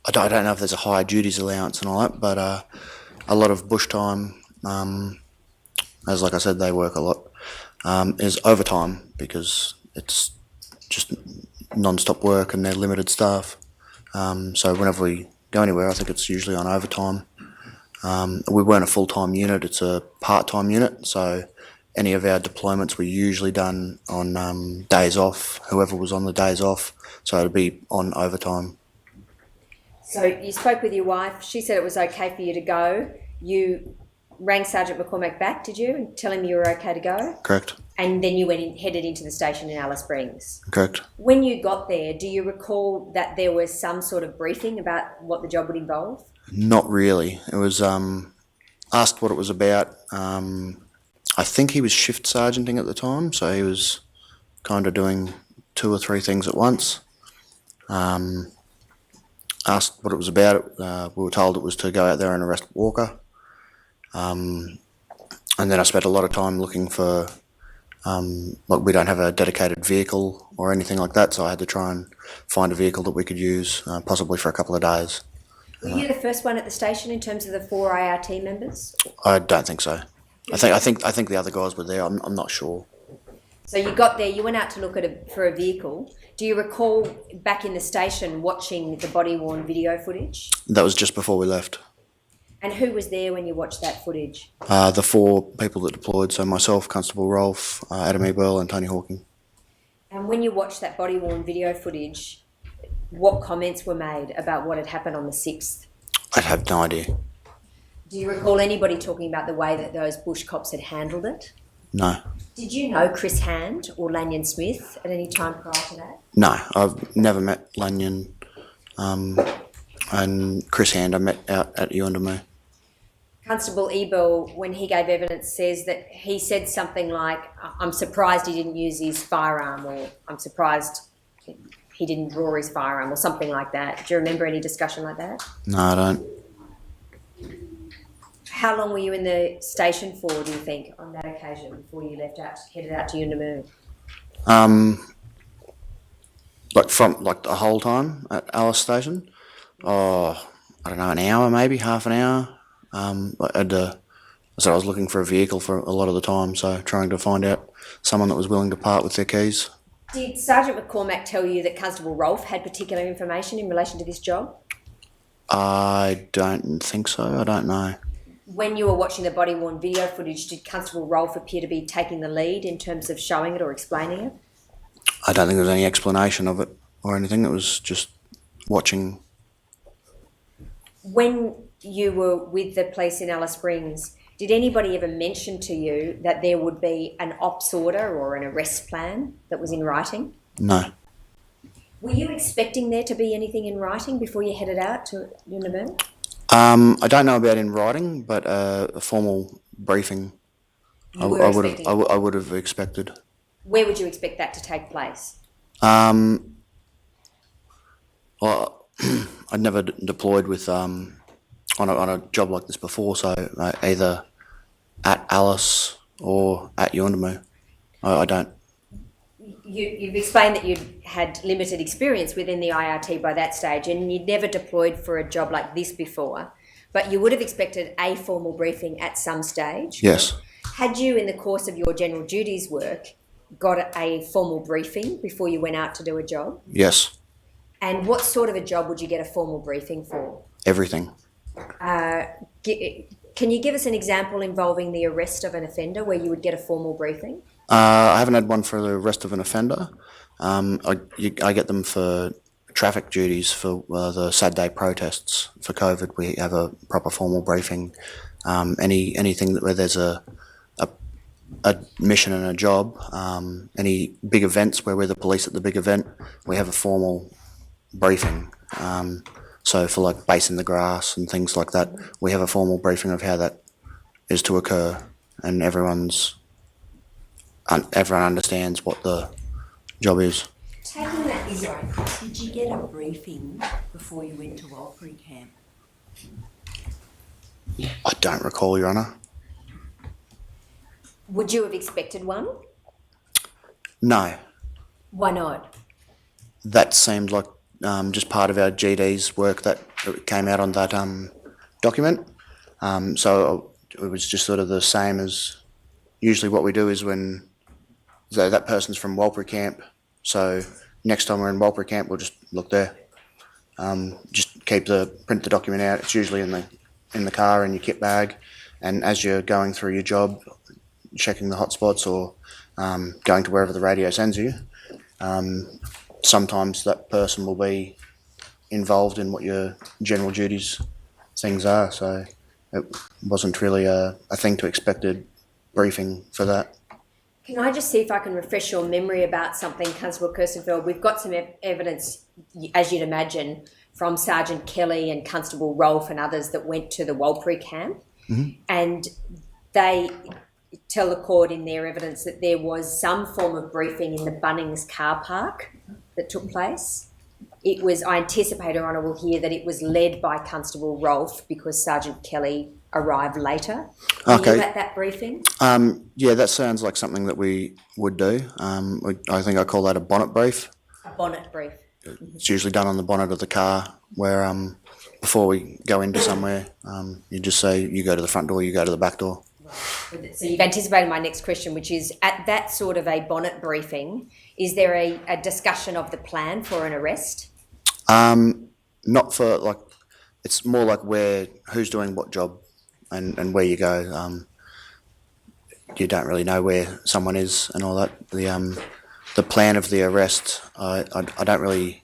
I don't know if there's a higher duties allowance and all that, but a lot of bush time, as like I said, they work a lot, is overtime because it's just non-stop work and they're limited staff. So whenever we go anywhere, I think it's usually on overtime. We weren't a full-time unit, it's a part-time unit, so any of our deployments were usually done on days off, whoever was on the days off, so it'd be on overtime. So you spoke with your wife, she said it was okay for you to go. You rang Sergeant McCormack back, did you, and tell him you were okay to go? Correct. And then you headed into the station in Alice Springs. Correct. When you got there, do you recall that there was some sort of briefing about what the job would involve? Not really. It was asked what it was about. I think he was shift sergeanting at the time, so he was kind of doing 2 or 3 things at once. Asked what it was about. We were told it was to go out there and arrest Walker. And then I spent a lot of time looking for, like we don't have a dedicated vehicle or anything like that, so I had to try and find a vehicle that we could use, possibly for a couple of days. Were you the first one at the station in terms of the 4 IRT members? I don't think so. I think the other guys were there. I'm not sure. So you got there, you went out to look for a vehicle. Do you recall back in the station watching the body-worn video footage? That was just before we left. And who was there when you watched that footage? The 4 people that deployed, so myself, Constable Rolfe, Adam E. Burl and Tony Hawking. And when you watched that body-worn video footage, what comments were made about what had happened on the 6th? I'd have no idea. Do you recall anybody talking about the way that those bush cops had handled it? No. Did you know Chris Hand or Lanyon Smith at any time prior to that? No, I've never met Lanyon. And Chris Hand I met out at Yuendamu. Constable Ebel, when he gave evidence, says that he said something like, I'm surprised he didn't use his firearm, or I'm surprised he didn't draw his firearm, or something like that. Do you remember any discussion like that? No, I don't. How long were you in the station for, do you think, on that occasion before you headed out to Yuendamu? Like the whole time at Alice Station? Oh, I don't know, an hour maybe, half an hour. So I was looking for a vehicle for a lot of the time, so trying to find out someone that was willing to part with their keys. Did Sergeant McCormack tell you that Constable Rolfe had particular information in relation to this job? I don't think so, I don't know. When you were watching the body-worn video footage, did Constable Rolfe appear to be taking the lead in terms of showing it or explaining it? I don't think there was any explanation of it or anything, it was just watching. When you were with the police in Alice Springs, did anybody ever mention to you that there would be an ops order or an arrest plan that was in writing? No. Were you expecting there to be anything in writing before you headed out to Yuendamu? I don't know about in writing, but a formal briefing I would have expected. Where would you expect that to take place? Well, I'd never deployed with on a job like this before, so either at Alice or at Yuendamu. I don't. You've explained that you'd had limited experience within the IRT by that stage and you'd never deployed for a job like this before, but you would have expected a formal briefing at some stage. Yes. Had you, in the course of your general duties work, got a formal briefing before you went out to do a job? Yes. And what sort of a job would you get a formal briefing for? Everything. Can you give us an example involving the arrest of an offender where you would get a formal briefing? I haven't had one for the arrest of an offender. I get them for traffic duties for the Saturday protests for COVID. We have a proper formal briefing. Anything where there's a mission and a job, any big events where we're the police at the big event, we have a formal briefing. So for like base in the grass and things like that, we have a formal briefing of how that is to occur, and everyone understands what the job is. Taking that is right, did you get a briefing before you went to Walker camp? I don't recall, Your Honour. Would you have expected one? No, Why not? that seemed like just part of our GD's work that came out on that document. So it was just sort of the same as usually what we do is when that person's from Walper camp, so next time we're in Walper camp we'll just look there. Just print the document out. It's usually in the car in your kit bag, and as you're going through your job, checking the hotspots or going to wherever the radio sends you, sometimes that person will be involved in what your general duties things are, so it wasn't really a thing to expected briefing for that. Can I just see if I can refresh your memory about something, Constable Kirstenfeld? We've got some evidence, as you'd imagine, from Sergeant Kelly and Constable Rolfe and others that went to the Walpurgis camp, and they tell the court in their evidence that there was some form of briefing in the Bunnings car park that took place. It was, I anticipate, Your Honour will hear that it was led by Constable Rolfe because Sergeant Kelly arrived later. Were you at that briefing? Yeah, that sounds like something that we would do. I think I call that a bonnet brief. A bonnet brief. It's usually done on the bonnet of the car where before we go into somewhere, you just say you go to the front door, you go to the back door. So you've anticipated my next question, which is, at that sort of a bonnet briefing, is there a discussion of the plan for an arrest? Not for, like, it's more like who's doing what job and where you go. You don't really know where someone is and all that. The plan of the arrest, I don't really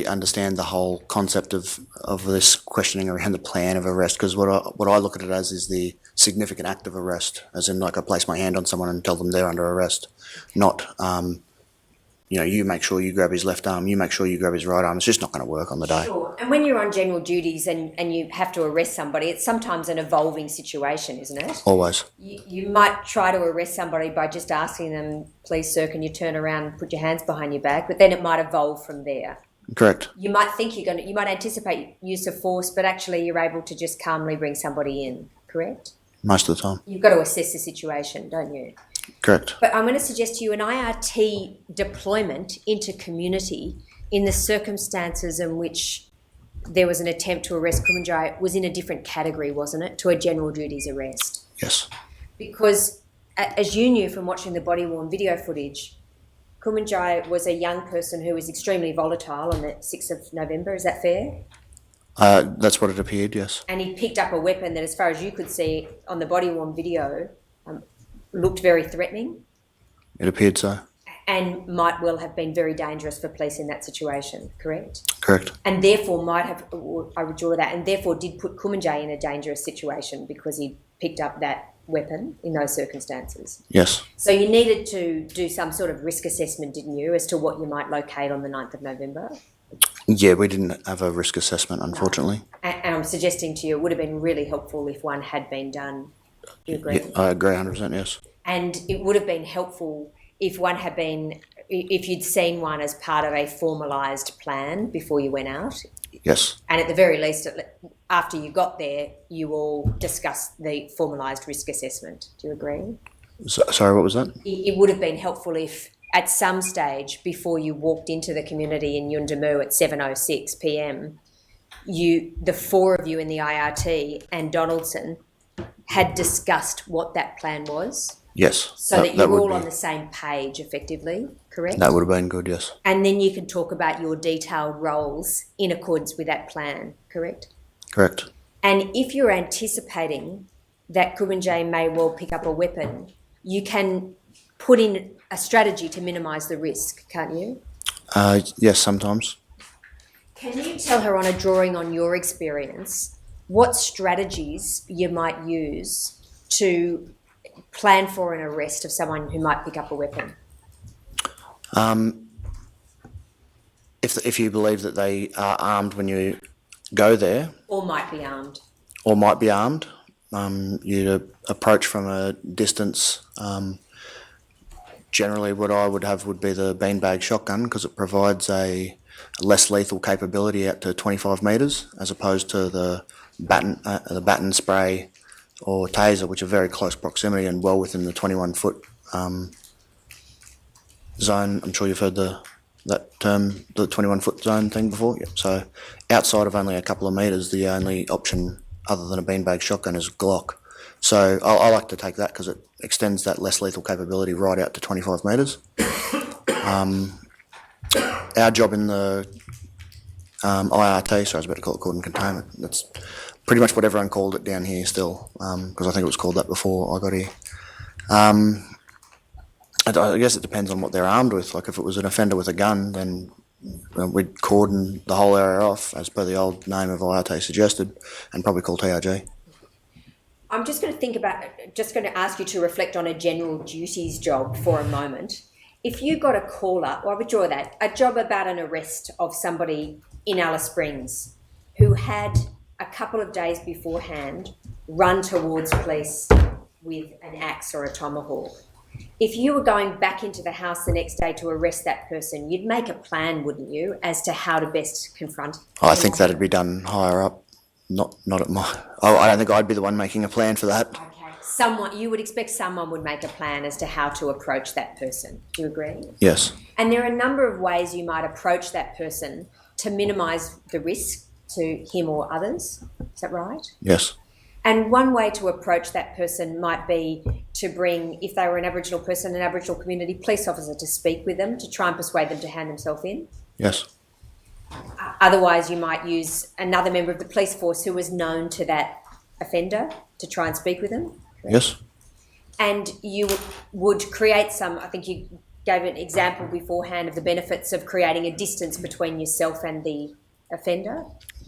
understand the whole concept of this questioning around the plan of arrest, because what I look at it as is the significant act of arrest, as in like I place my hand on someone and tell them they're under arrest, not you make sure you grab his left arm, you make sure you grab his right arm. It's just not going to work on the day. Sure. And when you're on general duties and you have to arrest somebody, it's sometimes an evolving situation, isn't it? Always. You might try to arrest somebody by just asking them, please sir, can you turn around and put your hands behind your back? But then it might evolve from there. Correct. You might think you might anticipate use of force, but actually you're able to just calmly bring somebody in, correct? Most of the time. You've got to assess the situation, don't you? Correct. But I'm going to suggest to you an IRT deployment into community in the circumstances in which there was an attempt to arrest Kumanjayi was in a different category, wasn't it, to a general duties arrest? Yes. Because as you knew from watching the body-worn video footage, Kumanjayi was a young person who was extremely volatile on the 6th of November, is that fair? That's what it appeared, yes. And he picked up a weapon that, as far as you could see on the body-worn video, looked very threatening. It appeared so. And might well have been very dangerous for police in that situation, correct? Correct. And therefore I would draw that, and therefore did put Kumanjayi in a dangerous situation because he picked up that weapon in those circumstances. Yes. So you needed to do some sort of risk assessment, didn't you, as to what you might locate on the 9th of November? Yeah, we didn't have a risk assessment, unfortunately. No. And I'm suggesting to you it would have been really helpful if one had been done. Do you agree? Yeah, I agree 100%, yes. And it would have been helpful if if you'd seen one as part of a formalised plan before you went out. Yes. And at the very least, after you got there, you all discussed the formalised risk assessment. Do you agree? Sorry, what was that? It would have been helpful if at some stage before you walked into the community in Yuendamu at 7:06 p.m, the four of you in the IRT and Donaldson had discussed what that plan was, Yes. so that you were would all be, on the same page effectively, correct? That would have been good, yes. And then you can talk about your detailed roles in accordance with that plan, correct? Correct. And if you're anticipating that Kumanjayi may well pick up a weapon, you can put in a strategy to minimise the risk, can't you? Yes, sometimes. Can you tell her on a drawing on your experience what strategies you might use to plan for an arrest of someone who might pick up a weapon? If you believe that they are armed when you go there, Or might be armed. or might be armed, you'd approach from a distance. Generally, what I would have would be the beanbag shotgun, because it provides a less lethal capability out to 25 metres, as opposed to the baton spray or taser, which are very close proximity and well within the 21-foot zone. I'm sure you've heard that term, the 21-foot zone thing before. Yep. So outside of only a couple of metres, the only option other than a beanbag shotgun is a Glock. So I like to take that because it extends that less lethal capability right out to 25 metres. Our job in the IRT, sorry, I was about to call it cordon containment. That's pretty much what everyone called it down here still, because I think it was called that before I got here. I guess it depends on what they're armed with. Like if it was an offender with a gun, then we'd cordon the whole area off, as per the old name of IRT suggested, and probably call TRG. I'm just going to ask you to reflect on a general duties job for a moment. If you got a caller, or I withdraw that, a job about an arrest of somebody in Alice Springs who had a couple of days beforehand run towards police with an axe or a tomahawk. If you were going back into the house the next day to arrest that person, you'd make a plan, wouldn't you, as to how to best confront him? I think that'd be done higher up, not at my... I don't think I'd be the one making a plan for that. Okay. You would expect someone would make a plan as to how to approach that person. Do you agree? Yes. And there are a number of ways you might approach that person to minimise the risk to him or others. Is that right? Yes. And one way to approach that person might be to bring, if they were an Aboriginal person, an Aboriginal community police officer to speak with them, to try and persuade them to hand themselves in. Yes. Otherwise, you might use another member of the police force who was known to that offender to try and speak with them. Yes. And you would create I think you gave an example beforehand of the benefits of creating a distance between yourself and the offender.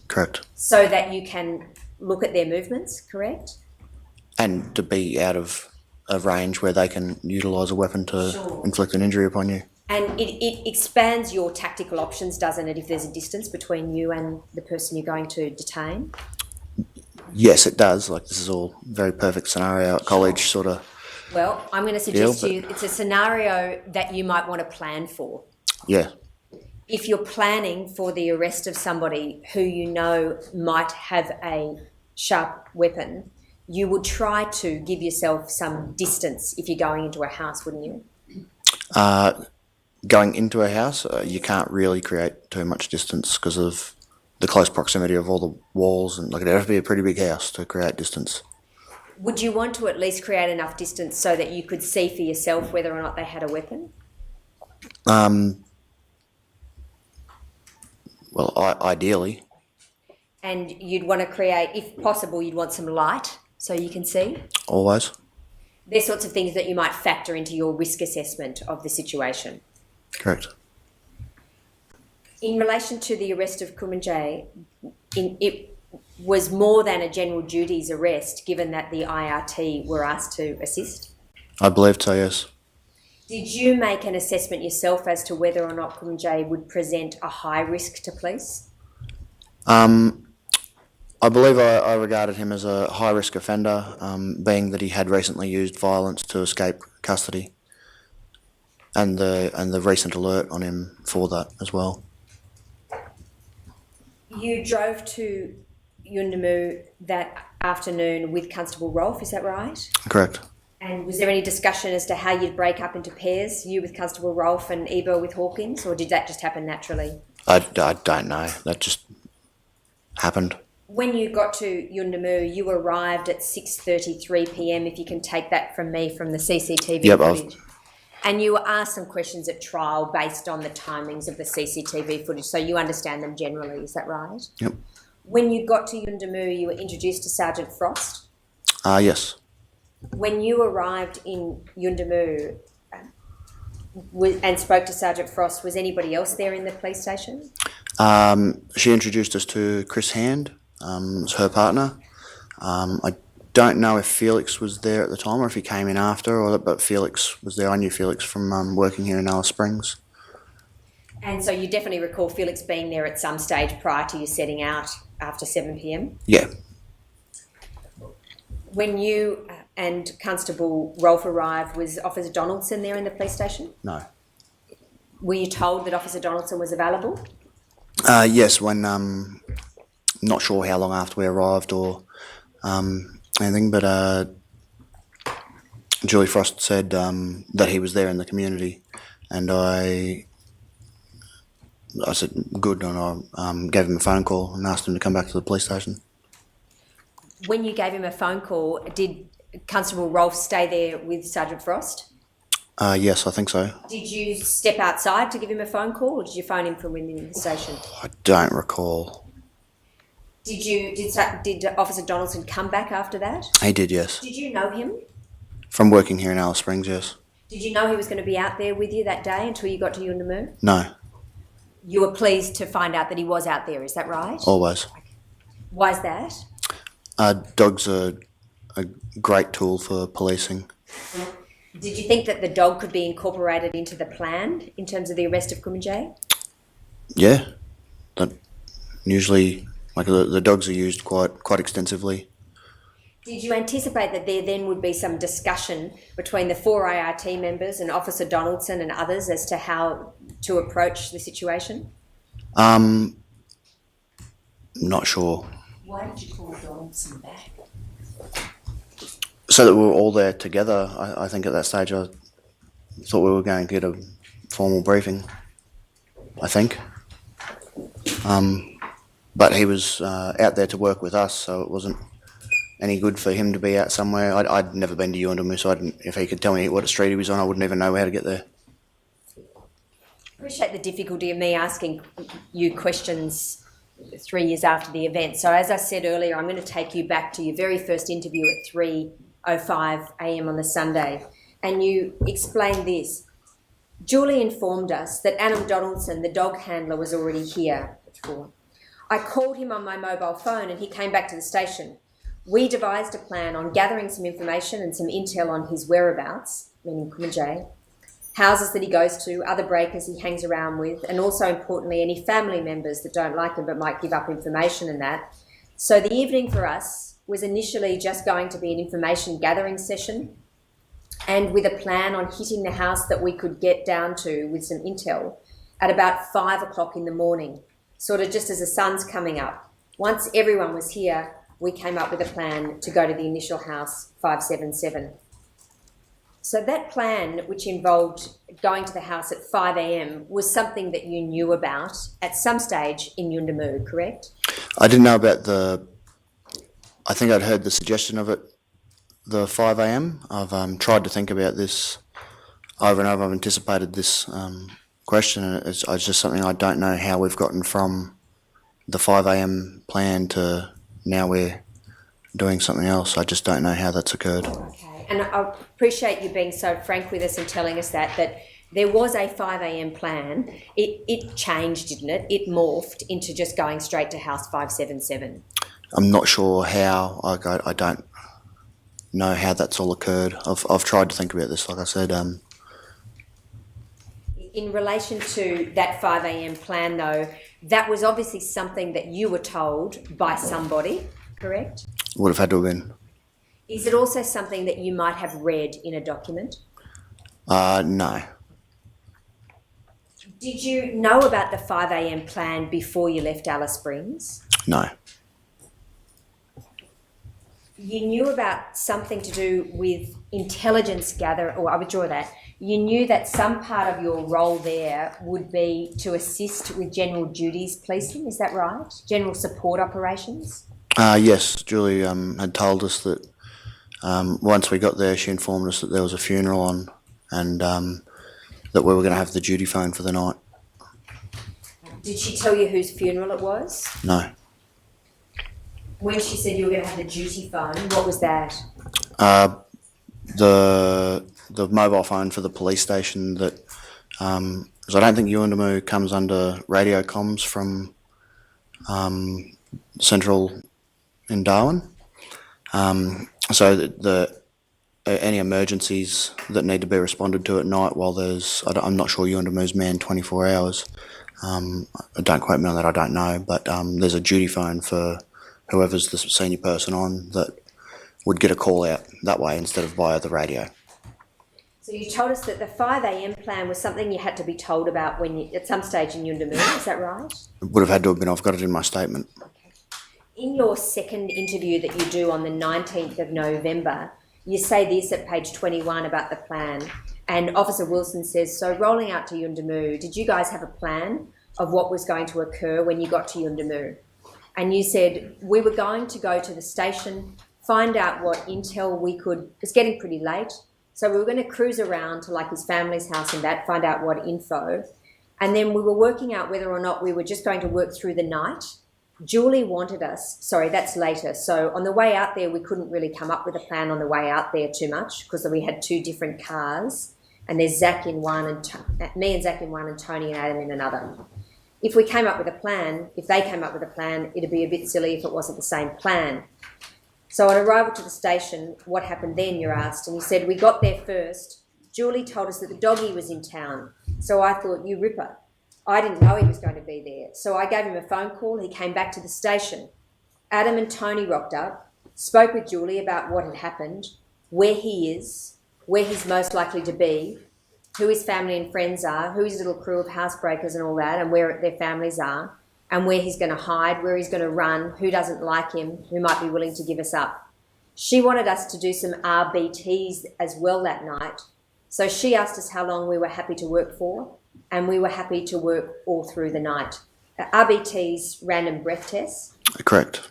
Correct. So that you can look at their movements, correct? And to be out of a range where they can utilise a weapon to inflict an injury upon you. And it expands your tactical options, doesn't it, if there's a distance between you and the person you're going to detain? Yes, it does. Like, this is all very perfect scenario at college, sort of. Well, I'm going to suggest to you it's a scenario that you might want to plan for. Yeah. If you're planning for the arrest of somebody who you know might have a sharp weapon, you would try to give yourself some distance if you're going into a house, wouldn't you? Going into a house, you can't really create too much distance because of the close proximity of all the walls, and like it'd have to be a pretty big house to create distance. Would you want to at least create enough distance so that you could see for yourself whether or not they had a weapon? Well, ideally. And you'd want to create, if possible, you'd want some light so you can see? Always. They're sorts of things that you might factor into your risk assessment of the situation. Correct. In relation to the arrest of Kumanjayi, it was more than a general duties arrest, given that the IRT were asked to assist? I believe so, yes. Did you make an assessment yourself as to whether or not Kumanjayi would present a high risk to police? I believe I regarded him as a high-risk offender, being that he had recently used violence to escape custody, and the recent alert on him for that as well. You drove to Yuendamu that afternoon with Constable Rolfe, is that right? Correct. And was there any discussion as to how you'd break up into pairs, you with Constable Rolfe and Ebo with Hawkins, or did that just happen naturally? I don't know. That just happened. When you got to Yuendamu, you arrived at 6:33 p.m, if you can take that from me from the CCTV Yep, footage. And you were asked some questions at trial based on the timings of the CCTV footage, so you understand them generally, is that right? Yep. When you got to Yuendamu, you were introduced to Sergeant Frost. Yes. When you arrived in Yuendamu and spoke to Sergeant Frost, was anybody else there in the police station? She introduced us to Chris Hand, as her partner. I don't know if Felix was there at the time or if he came in after, but Felix was there. I knew Felix from working here in Alice Springs. And so you definitely recall Felix being there at some stage prior to you setting out after 7 p.m? Yeah. When you and Constable Rolfe arrived, was Officer Donaldson there in the police station? No. Were you told that Officer Donaldson was available? Yes, when not sure how long after we arrived or anything, but Julie Frost said that he was there in the community, and I said good, and I gave him a phone call and asked him to come back to the police station. When you gave him a phone call, did Constable Rolfe stay there with Sergeant Frost? Yes, I think so. Did you step outside to give him a phone call, or did you phone him from within the station? I don't recall. Did Officer Donaldson come back after that? He did, yes. Did you know him? From working here in Alice Springs, yes. Did you know he was going to be out there with you that day until you got to Yuendamu? No, You were pleased to find out that he was out there, is that right? always. Why is that? Dogs are a great tool for policing. Did you think that the dog could be incorporated into the plan in terms of the arrest of Kumanjayi? Yeah, that usually, like the dogs are used quite extensively. Did you anticipate that there then would be some discussion between the 4 ART members and Officer Donaldson and others as to how to approach the situation? Not sure. Why did you call Donaldson back? So that we were all there together. I think at that stage I thought we were going to get a formal briefing, I think. But he was out there to work with us, so it wasn't any good for him to be out somewhere. I'd never been to Yuendamu, so if he could tell me what street he was on, I wouldn't even know how to get there. Appreciate the difficulty of me asking you questions 3 years after the event. So as I said earlier, I'm going to take you back to your very first interview at 3:05 a.m. on the Sunday. And you explained this. Julie informed us that Adam Donaldson, the dog handler, was already here at 4. I called him on my mobile phone and he came back to the station. We devised a plan on gathering some information and some intel on his whereabouts, meaning Kumanjayi, houses that he goes to, other breakers he hangs around with, and also, importantly, any family members that don't like him but might give up information and that. So the evening for us was initially just going to be an information gathering session, and with a plan on hitting the house that we could get down to with some intel at about 5 o'clock in the morning, sort of just as the sun's coming up. Once everyone was here, we came up with a plan to go to the initial house, 577. So that plan, which involved going to the house at 5 a.m, was something that you knew about at some stage in Yuendamu, correct? I didn't know about I think I'd heard the suggestion of it, the 5 a.m. I've tried to think about this over and over. I've anticipated this question, and it's just something I don't know how we've gotten from the 5 a.m. plan to now we're doing something else. I just don't know how that's occurred. Okay, and I appreciate you being so frank with us and telling us that there was a 5 a.m. plan. It changed, didn't it? It morphed into just going straight to house 577. I'm not sure how. I don't know how that's all occurred. I've tried to think about this, like I said. In relation to that 5 a.m. plan, though, that was obviously something that you were told by somebody, correct? Would have had to have been. Is it also something that you might have read in a document? No. Did you know about the 5 a.m. plan before you left Alice Springs? No. you knew about something to do with intelligence gather, or I withdraw that. You knew that some part of your role there would be to assist with general duties policing, is that right? General support operations? Yes, Julie had told us that once we got there, she informed us that there was a funeral on, and that we were going to have the duty phone for the night. Did she tell you whose funeral it was? No. When she said you were going to have the duty phone, what was that? The mobile phone for the police station that, because I don't think Yuendamu comes under radio comms from Central in Darwin. So any emergencies that need to be responded to at night while I'm not sure Yuendamu's manned 24 hours. Don't quote me on that, I don't know, but there's a duty phone for whoever's the senior person on that would get a call out that way instead of via the radio. So you told us that the 5 a.m. plan was something you had to be told about at some stage in Yuendamu, is that right? It would have had to have been, I've got it in my statement. Okay. In your second interview that you do on the 19th of November, you say this at page 21 about the plan, and Officer Wilson says, so rolling out to Yuendamu, did you guys have a plan of what was going to occur when you got to Yuendamu? And you said, we were going to go to the station, find out what intel we could, it's getting pretty late, so we were going to cruise around to like his family's house and that, find out what info. And then we were working out whether or not we were just going to work through the night. Julie wanted us, sorry, that's later. So on the way out there, we couldn't really come up with a plan on the way out there too much because we had 2 different cars and there's Zach in one and me and Zach in one and Tony and Adam in another. If we came up with a plan, if they came up with a plan, it'd be a bit silly if it wasn't the same plan. So on arrival to the station, what happened then, you're asked, and you said, we got there first. Julie told us that the doggy was in town. So I thought, you ripper. I didn't know he was going to be there. So I gave him a phone call. He came back to the station. Adam and Tony rocked up, spoke with Julie about what had happened, where he is, where he's most likely to be, who his family and friends are, who his little crew of housebreakers and all that, and where their families are, and where he's going to hide, where he's going to run, who doesn't like him, who might be willing to give us up. She wanted us to do some RBTs as well that night. So she asked us how long we were happy to work for, and we were happy to work all through the night. RBTs, random breath tests. Correct.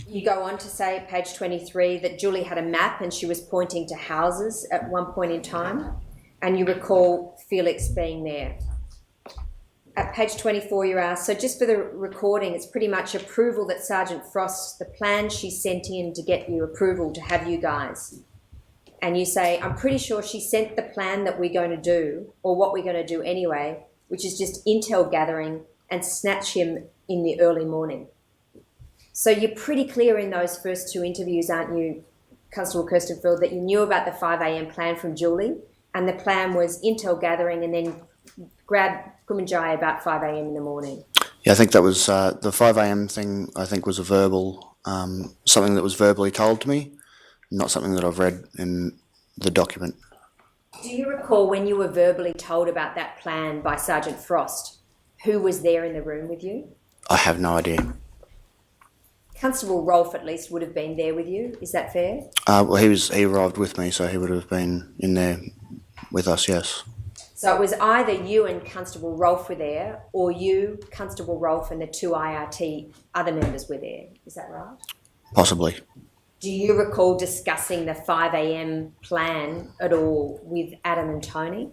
You go on to say at page 23 that Julie had a map and she was pointing to houses at one point in time, and you recall Felix being there. At page 24 you're asked, so just for the recording, it's pretty much approval that Sergeant Frost, the plan she sent in to get you approval to have you guys. And you say, I'm pretty sure she sent the plan that we're going to do, or what we're going to do anyway, which is just intel gathering and snatch him in the early morning. So you're pretty clear in those first 2 interviews, aren't you, Constable Kirstenfield, that you knew about the 5 a.m. plan from Julie, and the plan was intel gathering and then grab Kumanjayi about 5 a.m. in the morning? Yeah, I think that was the 5 a.m. thing. I think was a verbal, something that was verbally told to me, not something that I've read in the document. Do you recall when you were verbally told about that plan by Sergeant Frost, who was there in the room with you? I have no idea. Constable Rolfe at least would have been there with you, is that fair? Well, he arrived with me, so he would have been in there with us, yes. So it was either you and Constable Rolfe were there, or you, Constable Rolfe, and the 2 IRT other members were there, is that right? Possibly. Do you recall discussing the 5 a.m. plan at all with Adam and Tony?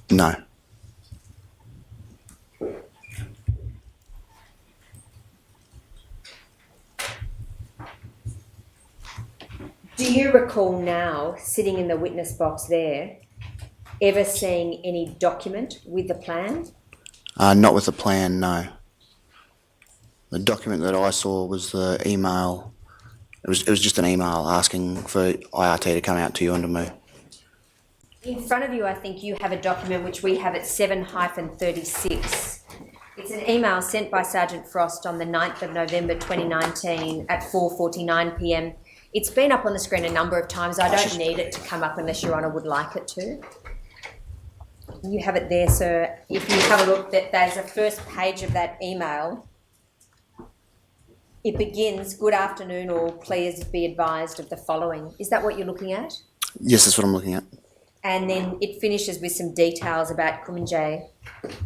No. Do you recall now, sitting in the witness box there, ever seeing any document with the plan? Not with the plan, no. The document that I saw was the email. It was just an email asking for IRT to come out to Yuendamu. In front of you, I think you have a document which we have at 7-36. It's an email sent by Sergeant Frost on the 9th of November 2019 at 4:49 p.m. It's been up on the screen a number of times. I don't need it to come up unless Your Honour would like it to. You have it there, sir. If you have a look, there's a first page of that email. it begins, "Good afternoon all, please be advised of the following." Is that what you're looking at? Yes, that's what I'm looking at. And then it finishes with some details about Kumanjayi.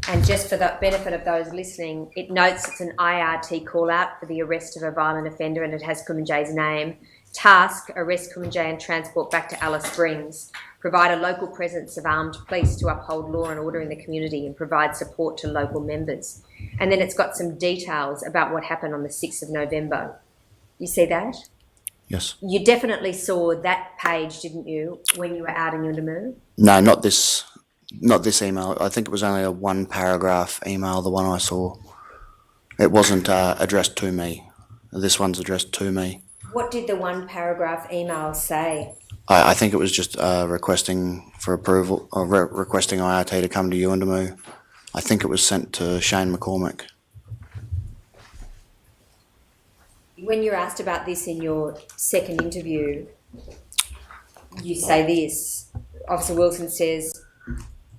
And just for the benefit of those listening, it notes it's an IRT call out for the arrest of a violent offender, and it has Kumanjayi's name. Task: arrest Kumanjayi and transport back to Alice Springs. Provide a local presence of armed police to uphold law and order in the community and provide support to local members. And then it's got some details about what happened on the 6th of November. You see that? Yes. You definitely saw that page, didn't you, when you were out in Yundamu? No, not this email. I think it was only a one paragraph email, the one I saw. It wasn't addressed to me. This one's addressed to me. What did the one paragraph email say? I think it was just requesting for approval, or requesting IRT to come to Yuendamu. I think it was sent to Shane McCormick. When you're asked about this in your second interview, you say this. Officer Wilson says,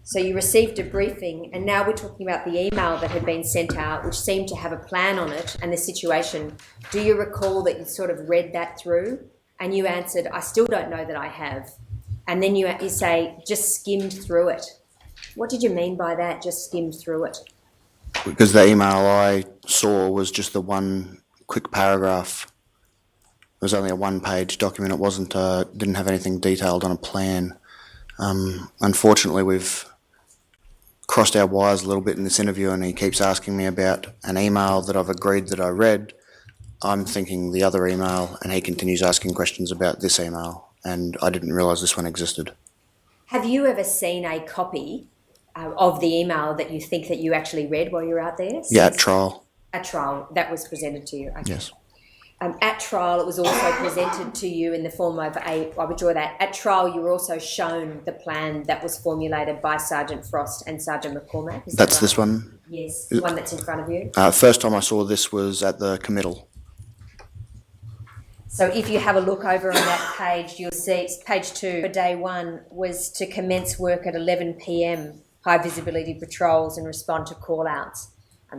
"So you received a briefing, and now we're talking about the email that had been sent out, which seemed to have a plan on it and the situation. Do you recall that you sort of read that through?" And you answered, "I still don't know that I have." And then you say, "Just skimmed through it." What did you mean by that, just skimmed through it? Because the email I saw was just the one quick paragraph. It was only a one-page document. It wasn't, didn't have anything detailed on a plan. Unfortunately, we've crossed our wires a little bit in this interview, and he keeps asking me about an email that I've agreed that I read. I'm thinking the other email, and he continues asking questions about this email, and I didn't realise this one existed. Have you ever seen a copy of the email that you think that you actually read while you were out there? Yeah, at trial. At trial, that was presented to you? Okay. Yes. At trial, it was also presented to you in the form of I withdraw that. At trial, you were also shown the plan that was formulated by Sergeant Frost and Sergeant McCormack. Is that That's right? this one. Yes, the one that's in front of you. First time I saw this was at the committal. So if you have a look over on that page, you'll see it's page 2. For day 1 was to commence work at 11 p.m, high visibility patrols and respond to call-outs.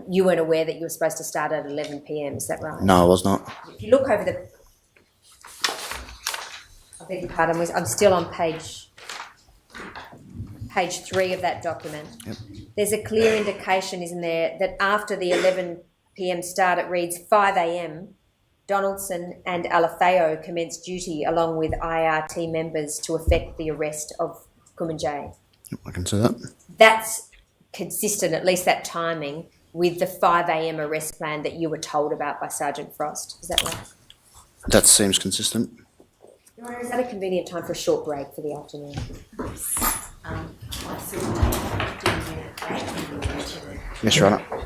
You weren't aware that you were supposed to start at 11 p.m, is that right? No, I was not. If you look over the... I beg your pardon, I'm still on page 3 of that document. Yep. There's a clear indication, isn't there, that after the 11 p.m. start, it reads 5 a.m, Donaldson and Alafeo commenced duty along with IRT members to effect the arrest of Kumanjayi. Yep, I can see that. That's consistent, at least that timing, with the 5 a.m. arrest plan that you were told about by Sergeant Frost. Is that right? That seems consistent. Your Honour, is that a convenient time for a short break for the afternoon? I saw 15-minute break in the Yes, Your Honour.